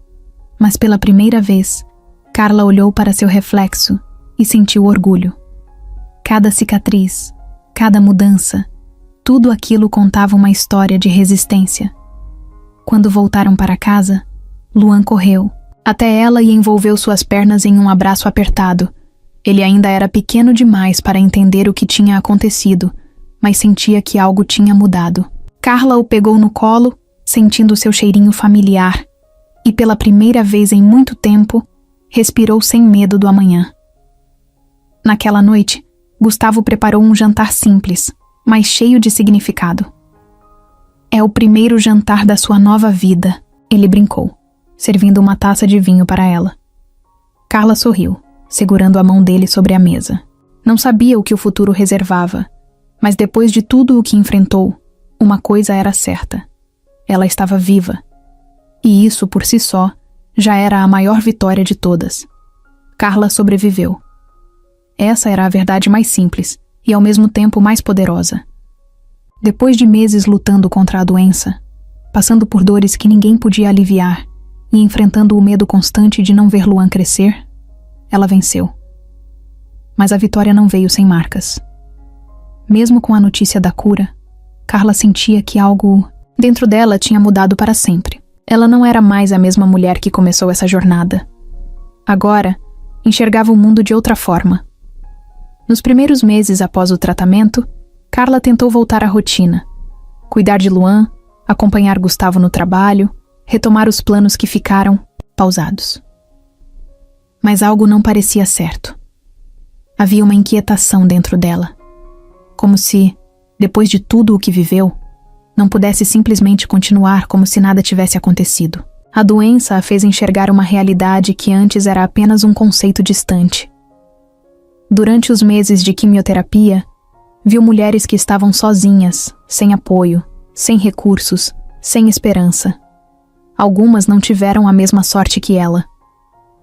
Speaker 1: Mas pela primeira vez, Carla olhou para seu reflexo e sentiu orgulho. Cada cicatriz, cada mudança, tudo aquilo contava uma história de resistência. Quando voltaram para casa, Luan correu até ela e envolveu suas pernas em um abraço apertado. Ele ainda era pequeno demais para entender o que tinha acontecido, mas sentia que algo tinha mudado. Carla o pegou no colo, sentindo seu cheirinho familiar, e pela primeira vez em muito tempo, respirou sem medo do amanhã. Naquela noite, Gustavo preparou um jantar simples, mas cheio de significado. "É o primeiro jantar da sua nova vida", ele brincou, servindo uma taça de vinho para ela. Carla sorriu, segurando a mão dele sobre a mesa. Não sabia o que o futuro reservava, mas depois de tudo o que enfrentou, uma coisa era certa: ela estava viva. E isso, por si só, já era a maior vitória de todas. Carla sobreviveu. Essa era a verdade mais simples e ao mesmo tempo mais poderosa. Depois de meses lutando contra a doença, passando por dores que ninguém podia aliviar e enfrentando o medo constante de não ver Luan crescer, ela venceu. Mas a vitória não veio sem marcas. Mesmo com a notícia da cura, Carla sentia que algo dentro dela tinha mudado para sempre. Ela não era mais a mesma mulher que começou essa jornada. Agora, enxergava o mundo de outra forma. Nos primeiros meses após o tratamento, Carla tentou voltar à rotina, cuidar de Luan, acompanhar Gustavo no trabalho, retomar os planos que ficaram pausados. Mas algo não parecia certo. Havia uma inquietação dentro dela, como se, depois de tudo o que viveu, não pudesse simplesmente continuar como se nada tivesse acontecido. A doença a fez enxergar uma realidade que antes era apenas um conceito distante. Durante os meses de quimioterapia, viu mulheres que estavam sozinhas, sem apoio, sem recursos, sem esperança. Algumas não tiveram a mesma sorte que ela.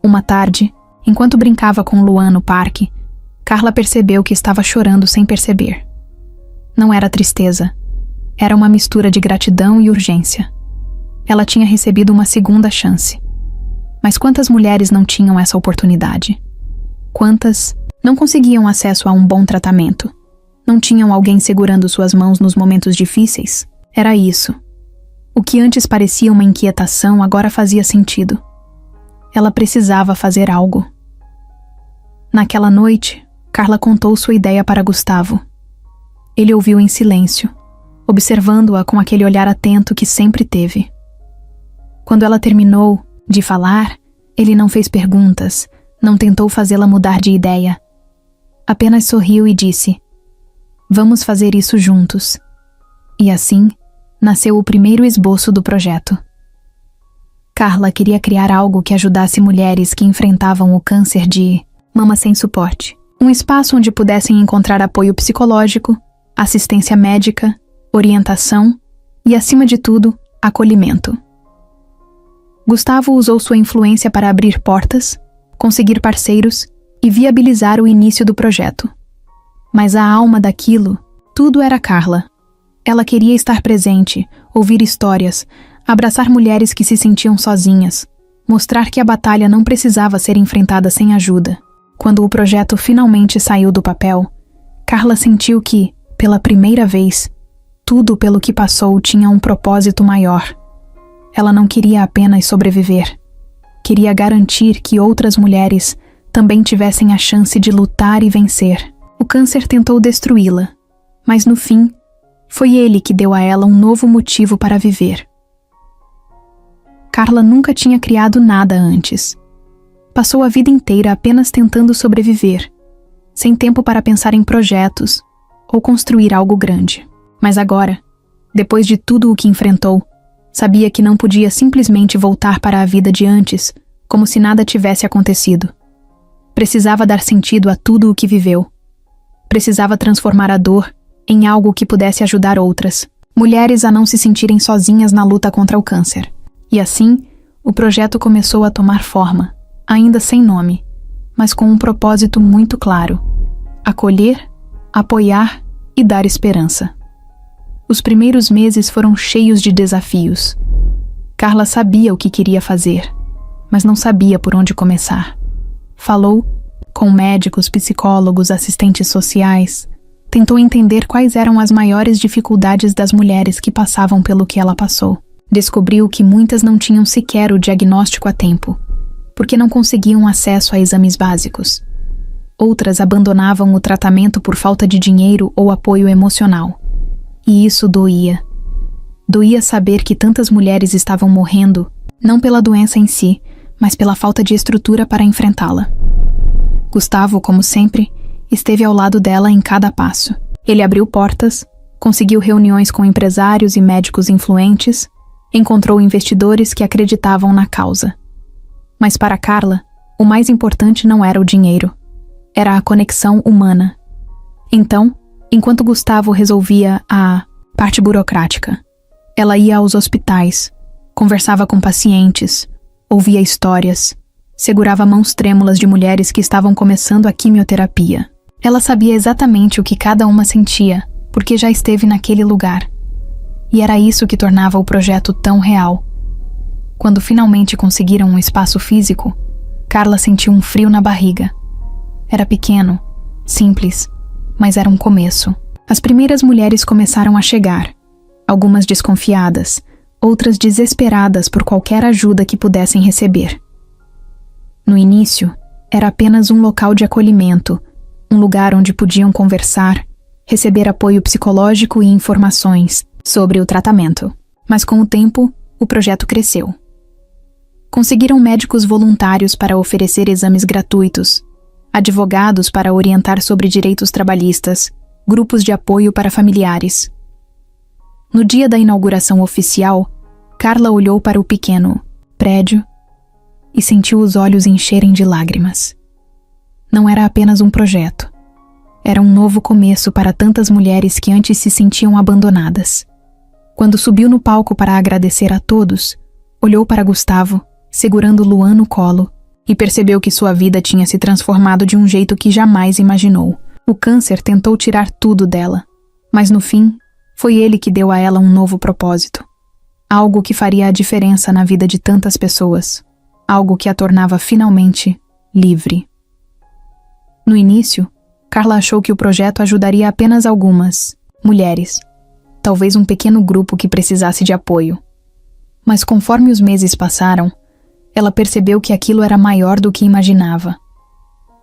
Speaker 1: Uma tarde, enquanto brincava com Luan no parque, Carla percebeu que estava chorando sem perceber. Não era tristeza. Era uma mistura de gratidão e urgência. Ela tinha recebido uma segunda chance. Mas quantas mulheres não tinham essa oportunidade? Quantas não conseguiam acesso a um bom tratamento? Não tinham alguém segurando suas mãos nos momentos difíceis? Era isso. O que antes parecia uma inquietação agora fazia sentido. Ela precisava fazer algo. Naquela noite, Carla contou sua ideia para Gustavo. Ele ouviu em silêncio, observando-a com aquele olhar atento que sempre teve. Quando ela terminou de falar, ele não fez perguntas, não tentou fazê-la mudar de ideia. Apenas sorriu e disse: "Vamos fazer isso juntos." E assim, nasceu o primeiro esboço do projeto. Carla queria criar algo que ajudasse mulheres que enfrentavam o câncer de mama sem suporte. Um espaço onde pudessem encontrar apoio psicológico, assistência médica, orientação e, acima de tudo, acolhimento. Gustavo usou sua influência para abrir portas, conseguir parceiros e viabilizar o início do projeto. Mas a alma daquilo, tudo era Carla. Ela queria estar presente, ouvir histórias, abraçar mulheres que se sentiam sozinhas, mostrar que a batalha não precisava ser enfrentada sem ajuda. Quando o projeto finalmente saiu do papel, Carla sentiu que, pela primeira vez, tudo pelo que passou tinha um propósito maior. Ela não queria apenas sobreviver. Queria garantir que outras mulheres também tivessem a chance de lutar e vencer. O câncer tentou destruí-la, mas no fim, foi ele que deu a ela um novo motivo para viver. Carla nunca tinha criado nada antes. Passou a vida inteira apenas tentando sobreviver, sem tempo para pensar em projetos ou construir algo grande. Mas agora, depois de tudo o que enfrentou, sabia que não podia simplesmente voltar para a vida de antes, como se nada tivesse acontecido. Precisava dar sentido a tudo o que viveu. Precisava transformar a dor em algo que pudesse ajudar outras, mulheres a não se sentirem sozinhas na luta contra o câncer. E assim, o projeto começou a tomar forma, ainda sem nome, mas com um propósito muito claro: acolher, apoiar e dar esperança. Os primeiros meses foram cheios de desafios. Carla sabia o que queria fazer, mas não sabia por onde começar. Falou com médicos, psicólogos, assistentes sociais, tentou entender quais eram as maiores dificuldades das mulheres que passavam pelo que ela passou. Descobriu que muitas não tinham sequer o diagnóstico a tempo, porque não conseguiam acesso a exames básicos. Outras abandonavam o tratamento por falta de dinheiro ou apoio emocional. E isso doía. Doía saber que tantas mulheres estavam morrendo, não pela doença em si, mas pela falta de estrutura para enfrentá-la. Gustavo, como sempre, esteve ao lado dela em cada passo. Ele abriu portas, conseguiu reuniões com empresários e médicos influentes, encontrou investidores que acreditavam na causa. Mas para Carla, o mais importante não era o dinheiro. Era a conexão humana. Então, enquanto Gustavo resolvia a parte burocrática, ela ia aos hospitais, conversava com pacientes, ouvia histórias, segurava mãos trêmulas de mulheres que estavam começando a quimioterapia. Ela sabia exatamente o que cada uma sentia, porque já esteve naquele lugar. E era isso que tornava o projeto tão real. Quando finalmente conseguiram um espaço físico, Carla sentiu um frio na barriga. Era pequeno, simples, mas era um começo. As primeiras mulheres começaram a chegar, algumas desconfiadas, outras desesperadas por qualquer ajuda que pudessem receber. No início, era apenas um local de acolhimento, um lugar onde podiam conversar, receber apoio psicológico e informações sobre o tratamento. Mas com o tempo, o projeto cresceu. Conseguiram médicos voluntários para oferecer exames gratuitos, advogados para orientar sobre direitos trabalhistas, grupos de apoio para familiares. No dia da inauguração oficial, Carla olhou para o pequeno prédio e sentiu os olhos encherem de lágrimas. Não era apenas um projeto. Era um novo começo para tantas mulheres que antes se sentiam abandonadas. Quando subiu no palco para agradecer a todos, Olhou para Gustavo, segurando Luan no colo, e percebeu que sua vida tinha se transformado de um jeito que jamais imaginou. O câncer tentou tirar tudo dela, mas no fim, foi ele que deu a ela um novo propósito. Algo que faria a diferença na vida de tantas pessoas. Algo que a tornava finalmente livre. No início, Carla achou que o projeto ajudaria apenas algumas mulheres, talvez um pequeno grupo que precisasse de apoio. Mas conforme os meses passaram, ela percebeu que aquilo era maior do que imaginava.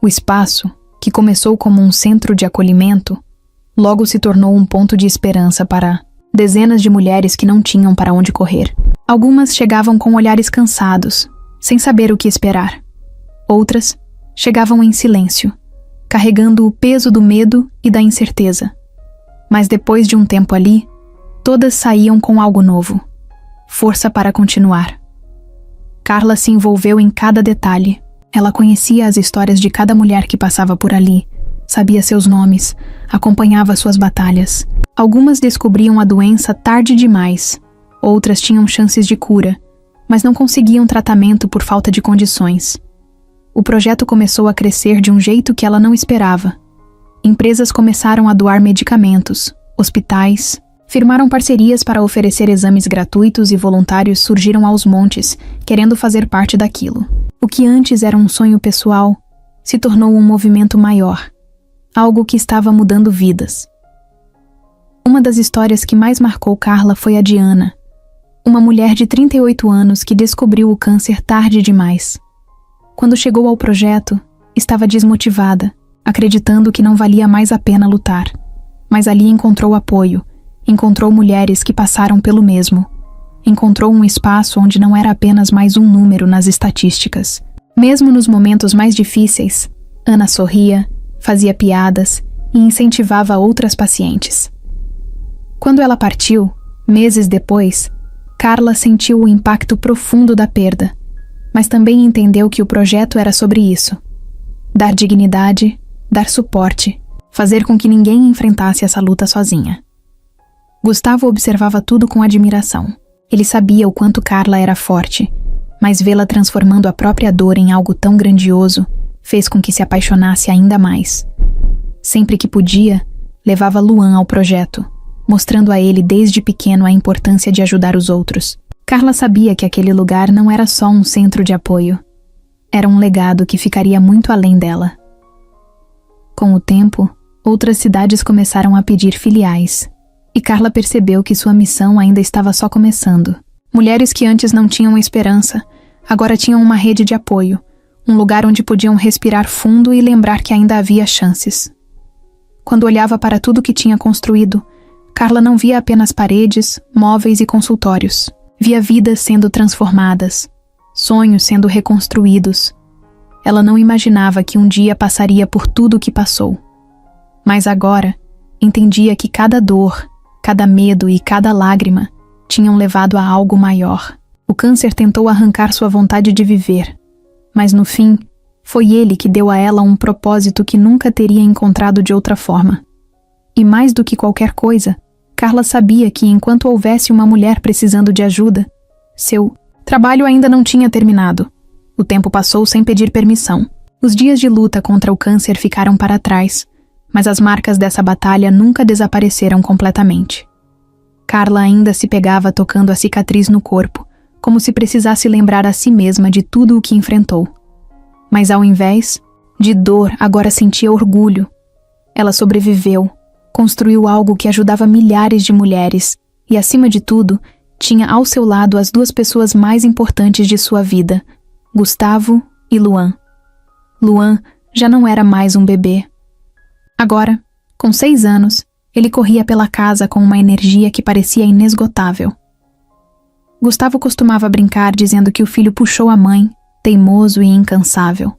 Speaker 1: O espaço, que começou como um centro de acolhimento, logo se tornou um ponto de esperança para dezenas de mulheres que não tinham para onde correr. Algumas chegavam com olhares cansados, sem saber o que esperar. Outras chegavam em silêncio, carregando o peso do medo e da incerteza. Mas depois de um tempo ali, todas saíam com algo novo. Força para continuar. Carla se envolveu em cada detalhe. Ela conhecia as histórias de cada mulher que passava por ali, sabia seus nomes, acompanhava suas batalhas. Algumas descobriam a doença tarde demais, outras tinham chances de cura, mas não conseguiam tratamento por falta de condições. O projeto começou a crescer de um jeito que ela não esperava. Empresas começaram a doar medicamentos, hospitais firmaram parcerias para oferecer exames gratuitos e voluntários surgiram aos montes, querendo fazer parte daquilo. O que antes era um sonho pessoal se tornou um movimento maior, algo que estava mudando vidas. Uma das histórias que mais marcou Carla foi a de Ana, uma mulher de 38 anos que descobriu o câncer tarde demais. Quando chegou ao projeto, estava desmotivada, acreditando que não valia mais a pena lutar. Mas ali encontrou apoio, encontrou mulheres que passaram pelo mesmo. Encontrou um espaço onde não era apenas mais um número nas estatísticas. Mesmo nos momentos mais difíceis, Ana sorria, fazia piadas e incentivava outras pacientes. Quando ela partiu, meses depois, Carla sentiu o impacto profundo da perda, mas também entendeu que o projeto era sobre isso. Dar dignidade, dar suporte, fazer com que ninguém enfrentasse essa luta sozinha. Gustavo observava tudo com admiração. Ele sabia o quanto Carla era forte, mas vê-la transformando a própria dor em algo tão grandioso fez com que se apaixonasse ainda mais. Sempre que podia, levava Luan ao projeto, mostrando a ele desde pequeno a importância de ajudar os outros. Carla sabia que aquele lugar não era só um centro de apoio. Era um legado que ficaria muito além dela. Com o tempo, outras cidades começaram a pedir filiais, e Carla percebeu que sua missão ainda estava só começando. Mulheres que antes não tinham esperança, agora tinham uma rede de apoio, um lugar onde podiam respirar fundo e lembrar que ainda havia chances. Quando olhava para tudo que tinha construído, Carla não via apenas paredes, móveis e consultórios. Via vidas sendo transformadas, sonhos sendo reconstruídos. Ela não imaginava que um dia passaria por tudo o que passou. Mas agora, entendia que cada dor, cada medo e cada lágrima tinham levado a algo maior. O câncer tentou arrancar sua vontade de viver, mas no fim, foi ele que deu a ela um propósito que nunca teria encontrado de outra forma. E mais do que qualquer coisa, Carla sabia que enquanto houvesse uma mulher precisando de ajuda, seu trabalho ainda não tinha terminado. O tempo passou sem pedir permissão. Os dias de luta contra o câncer ficaram para trás, mas as marcas dessa batalha nunca desapareceram completamente. Carla ainda se pegava tocando a cicatriz no corpo, como se precisasse lembrar a si mesma de tudo o que enfrentou. Mas ao invés de dor, agora sentia orgulho. Ela sobreviveu, construiu algo que ajudava milhares de mulheres e, acima de tudo, tinha ao seu lado as duas pessoas mais importantes de sua vida, Gustavo e Luan. Luan já não era mais um bebê. Agora, com 6 anos, ele corria pela casa com uma energia que parecia inesgotável. Gustavo costumava brincar dizendo que o filho puxou a mãe, teimoso e incansável.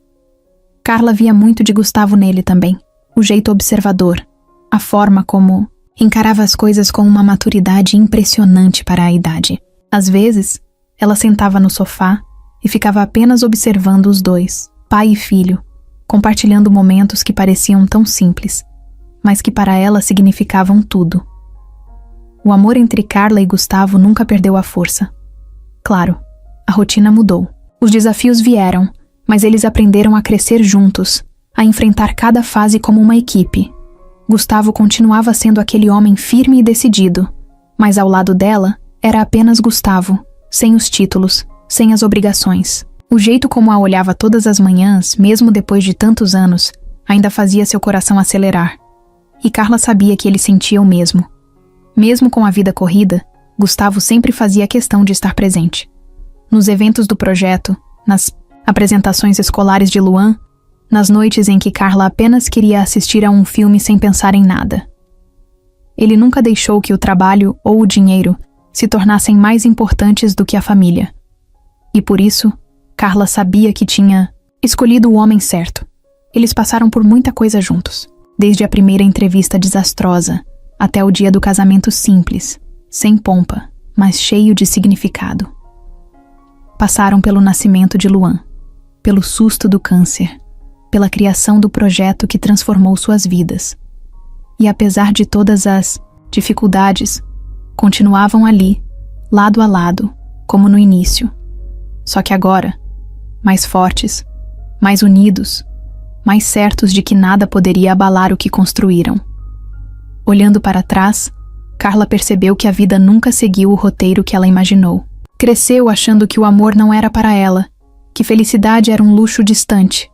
Speaker 1: Carla via muito de Gustavo nele também, o jeito observador, a forma como encarava as coisas com uma maturidade impressionante para a idade. Às vezes, ela sentava no sofá e ficava apenas observando os dois, pai e filho, compartilhando momentos que pareciam tão simples, mas que para ela significavam tudo. O amor entre Carla e Gustavo nunca perdeu a força. Claro, a rotina mudou. Os desafios vieram, mas eles aprenderam a crescer juntos, a enfrentar cada fase como uma equipe. Gustavo continuava sendo aquele homem firme e decidido, mas ao lado dela era apenas Gustavo, sem os títulos, sem as obrigações. O jeito como a olhava todas as manhãs, mesmo depois de tantos anos, ainda fazia seu coração acelerar. E Carla sabia que ele sentia o mesmo. Mesmo com a vida corrida, Gustavo sempre fazia questão de estar presente. Nos eventos do projeto, nas apresentações escolares de Luan, nas noites em que Carla apenas queria assistir a um filme sem pensar em nada. Ele nunca deixou que o trabalho ou o dinheiro se tornassem mais importantes do que a família. E por isso, Carla sabia que tinha escolhido o homem certo. Eles passaram por muita coisa juntos, desde a primeira entrevista desastrosa até o dia do casamento simples, sem pompa, mas cheio de significado. Passaram pelo nascimento de Luan, pelo susto do câncer, pela criação do projeto que transformou suas vidas. E apesar de todas as dificuldades, continuavam ali, lado a lado, como no início. Só que agora, mais fortes, mais unidos, mais certos de que nada poderia abalar o que construíram. Olhando para trás, Carla percebeu que a vida nunca seguiu o roteiro que ela imaginou. Cresceu achando que o amor não era para ela, que felicidade era um luxo distante.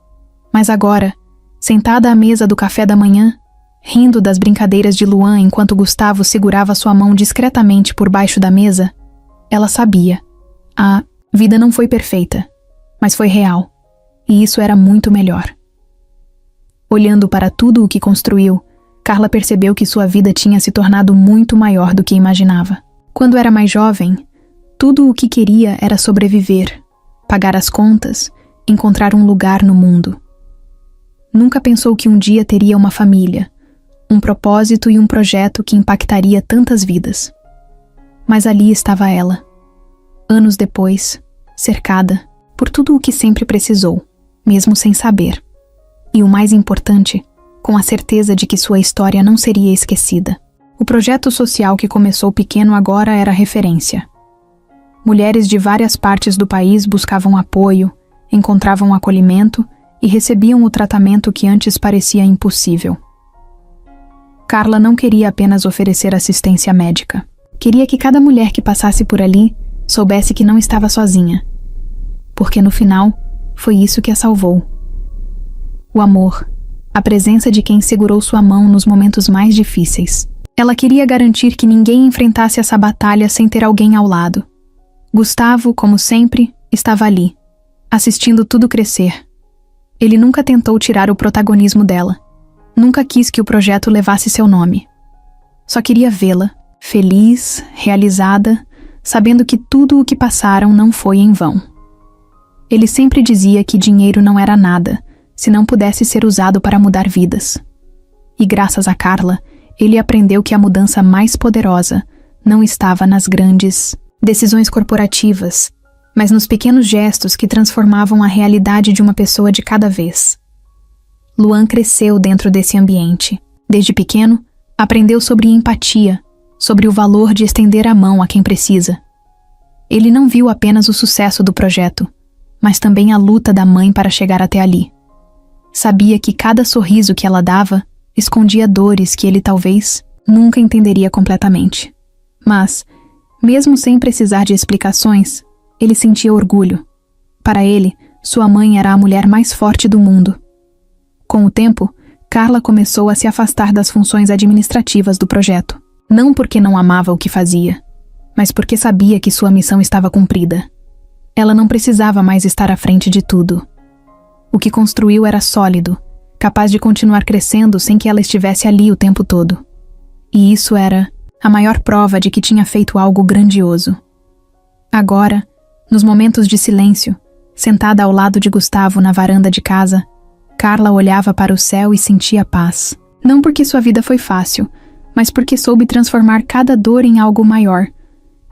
Speaker 1: Mas agora, sentada à mesa do café da manhã, rindo das brincadeiras de Luan enquanto Gustavo segurava sua mão discretamente por baixo da mesa, ela sabia. A vida não foi perfeita, mas foi real, e isso era muito melhor. Olhando para tudo o que construiu, Carla percebeu que sua vida tinha se tornado muito maior do que imaginava. Quando era mais jovem, tudo o que queria era sobreviver, pagar as contas, encontrar um lugar no mundo. Nunca pensou que um dia teria uma família, um propósito e um projeto que impactaria tantas vidas. Mas ali estava ela, anos depois, cercada por tudo o que sempre precisou, mesmo sem saber. E o mais importante, com a certeza de que sua história não seria esquecida. O projeto social que começou pequeno agora era referência. Mulheres de várias partes do país buscavam apoio, encontravam acolhimento e recebiam o tratamento que antes parecia impossível. Carla não queria apenas oferecer assistência médica. Queria que cada mulher que passasse por ali soubesse que não estava sozinha. Porque no final, foi isso que a salvou. O amor, a presença de quem segurou sua mão nos momentos mais difíceis. Ela queria garantir que ninguém enfrentasse essa batalha sem ter alguém ao lado. Gustavo, como sempre, estava ali, assistindo tudo crescer. Ele nunca tentou tirar o protagonismo dela. Nunca quis que o projeto levasse seu nome. Só queria vê-la, feliz, realizada, sabendo que tudo o que passaram não foi em vão. Ele sempre dizia que dinheiro não era nada, se não pudesse ser usado para mudar vidas. E graças a Carla, ele aprendeu que a mudança mais poderosa não estava nas grandes decisões corporativas, mas nos pequenos gestos que transformavam a realidade de uma pessoa de cada vez. Luan cresceu dentro desse ambiente. Desde pequeno, aprendeu sobre empatia, sobre o valor de estender a mão a quem precisa. Ele não viu apenas o sucesso do projeto, mas também a luta da mãe para chegar até ali. Sabia que cada sorriso que ela dava escondia dores que ele talvez nunca entenderia completamente. Mas, mesmo sem precisar de explicações, ele sentia orgulho. Para ele, sua mãe era a mulher mais forte do mundo. Com o tempo, Carla começou a se afastar das funções administrativas do projeto. Não porque não amava o que fazia, mas porque sabia que sua missão estava cumprida. Ela não precisava mais estar à frente de tudo. O que construiu era sólido, capaz de continuar crescendo sem que ela estivesse ali o tempo todo. E isso era a maior prova de que tinha feito algo grandioso. Agora, nos momentos de silêncio, sentada ao lado de Gustavo na varanda de casa, Carla olhava para o céu e sentia paz. Não porque sua vida foi fácil, mas porque soube transformar cada dor em algo maior.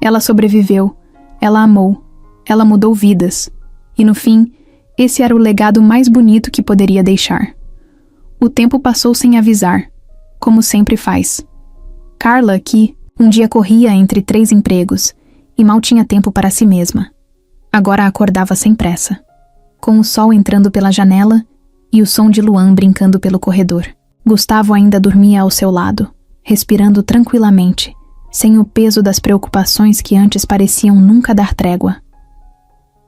Speaker 1: Ela sobreviveu, ela amou, ela mudou vidas. E no fim, esse era o legado mais bonito que poderia deixar. O tempo passou sem avisar, como sempre faz. Carla, que um dia corria entre 3 empregos e mal tinha tempo para si mesma. Agora acordava sem pressa, com o sol entrando pela janela e o som de Luan brincando pelo corredor. Gustavo ainda dormia ao seu lado, respirando tranquilamente, sem o peso das preocupações que antes pareciam nunca dar trégua.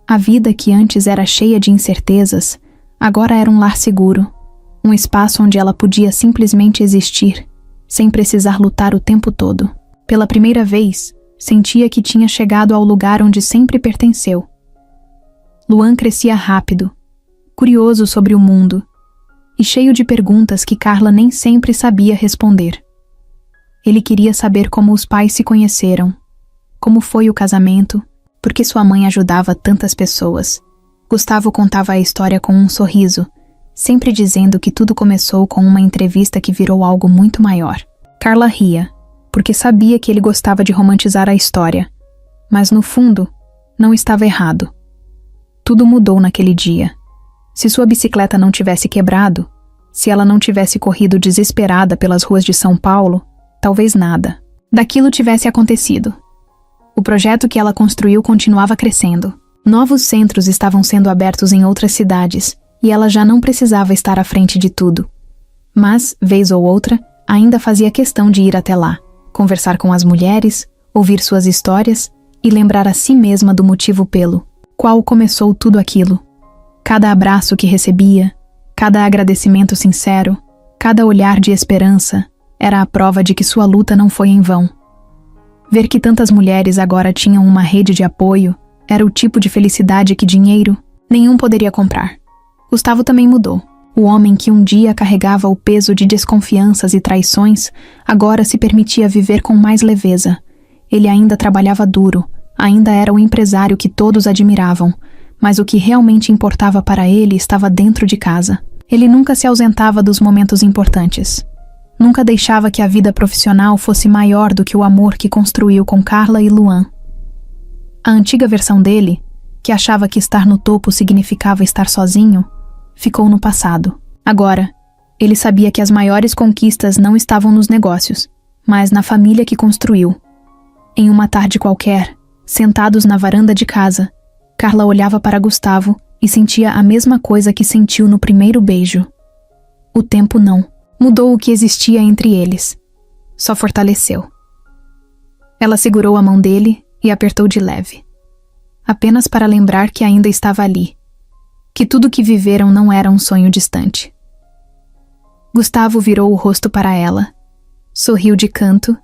Speaker 1: A vida que antes era cheia de incertezas, agora era um lar seguro, um espaço onde ela podia simplesmente existir, sem precisar lutar o tempo todo. Pela primeira vez, sentia que tinha chegado ao lugar onde sempre pertenceu. Luan crescia rápido, curioso sobre o mundo, e cheio de perguntas que Carla nem sempre sabia responder. Ele queria saber como os pais se conheceram, como foi o casamento, porque sua mãe ajudava tantas pessoas. Gustavo contava a história com um sorriso, sempre dizendo que tudo começou com uma entrevista que virou algo muito maior. Carla ria, porque sabia que ele gostava de romantizar a história, mas no fundo, não estava errado. Tudo mudou naquele dia. Se sua bicicleta não tivesse quebrado, se ela não tivesse corrido desesperada pelas ruas de São Paulo, talvez nada daquilo tivesse acontecido. O projeto que ela construiu continuava crescendo. Novos centros estavam sendo abertos em outras cidades, e ela já não precisava estar à frente de tudo. Mas, vez ou outra, ainda fazia questão de ir até lá, conversar com as mulheres, ouvir suas histórias e lembrar a si mesma do motivo pelo qual começou tudo aquilo. Cada abraço que recebia, cada agradecimento sincero, cada olhar de esperança, era a prova de que sua luta não foi em vão. Ver que tantas mulheres agora tinham uma rede de apoio era o tipo de felicidade que dinheiro nenhum poderia comprar. Gustavo também mudou. O homem que um dia carregava o peso de desconfianças e traições, agora se permitia viver com mais leveza. Ele ainda trabalhava duro, ainda era o empresário que todos admiravam, mas o que realmente importava para ele estava dentro de casa. Ele nunca se ausentava dos momentos importantes. Nunca deixava que a vida profissional fosse maior do que o amor que construiu com Carla e Luan. A antiga versão dele, que achava que estar no topo significava estar sozinho, ficou no passado. Agora, ele sabia que as maiores conquistas não estavam nos negócios, mas na família que construiu. Em uma tarde qualquer, sentados na varanda de casa, Carla olhava para Gustavo e sentia a mesma coisa que sentiu no primeiro beijo. O tempo não mudou o que existia entre eles, só fortaleceu. Ela segurou a mão dele e apertou de leve, apenas para lembrar que ainda estava ali, que tudo que viveram não era um sonho distante. Gustavo virou o rosto para ela, sorriu de canto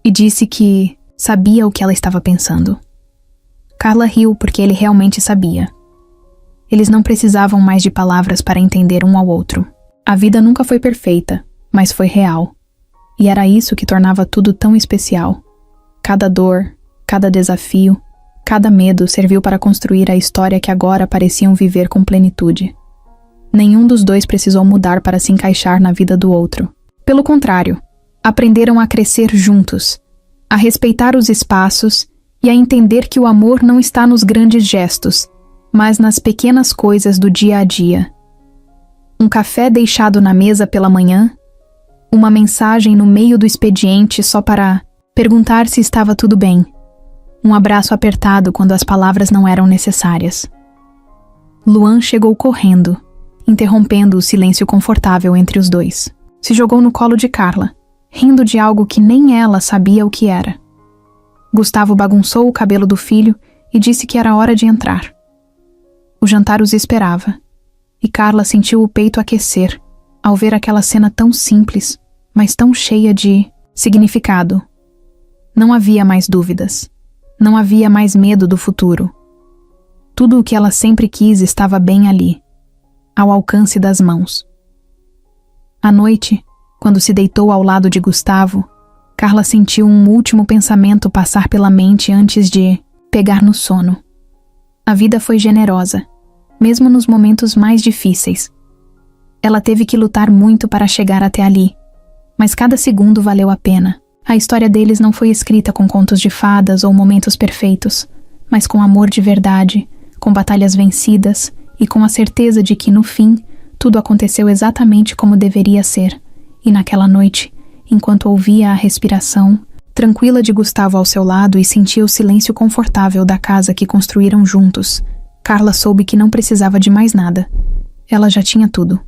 Speaker 1: e disse que sabia o que ela estava pensando. Carla riu porque ele realmente sabia. Eles não precisavam mais de palavras para entender um ao outro. A vida nunca foi perfeita, mas foi real. E era isso que tornava tudo tão especial. Cada dor, cada desafio, cada medo serviu para construir a história que agora pareciam viver com plenitude. Nenhum dos dois precisou mudar para se encaixar na vida do outro. Pelo contrário, aprenderam a crescer juntos, a respeitar os espaços e a entender que o amor não está nos grandes gestos, mas nas pequenas coisas do dia a dia. Um café deixado na mesa pela manhã, uma mensagem no meio do expediente só para perguntar se estava tudo bem, um abraço apertado quando as palavras não eram necessárias. Luan chegou correndo, interrompendo o silêncio confortável entre os dois. Se jogou no colo de Carla, rindo de algo que nem ela sabia o que era. Gustavo bagunçou o cabelo do filho e disse que era hora de entrar. O jantar os esperava, e Carla sentiu o peito aquecer ao ver aquela cena tão simples, mas tão cheia de significado. Não havia mais dúvidas. Não havia mais medo do futuro. Tudo o que ela sempre quis estava bem ali, ao alcance das mãos. À noite, quando se deitou ao lado de Gustavo, Carla sentiu um último pensamento passar pela mente antes de pegar no sono. A vida foi generosa, mesmo nos momentos mais difíceis. Ela teve que lutar muito para chegar até ali, mas cada segundo valeu a pena. A história deles não foi escrita com contos de fadas ou momentos perfeitos, mas com amor de verdade, com batalhas vencidas e com a certeza de que, no fim, tudo aconteceu exatamente como deveria ser. E naquela noite, enquanto ouvia a respiração, Tranquila de Gustavo ao seu lado e sentia o silêncio confortável da casa que construíram juntos, Carla soube que não precisava de mais nada. Ela já tinha tudo.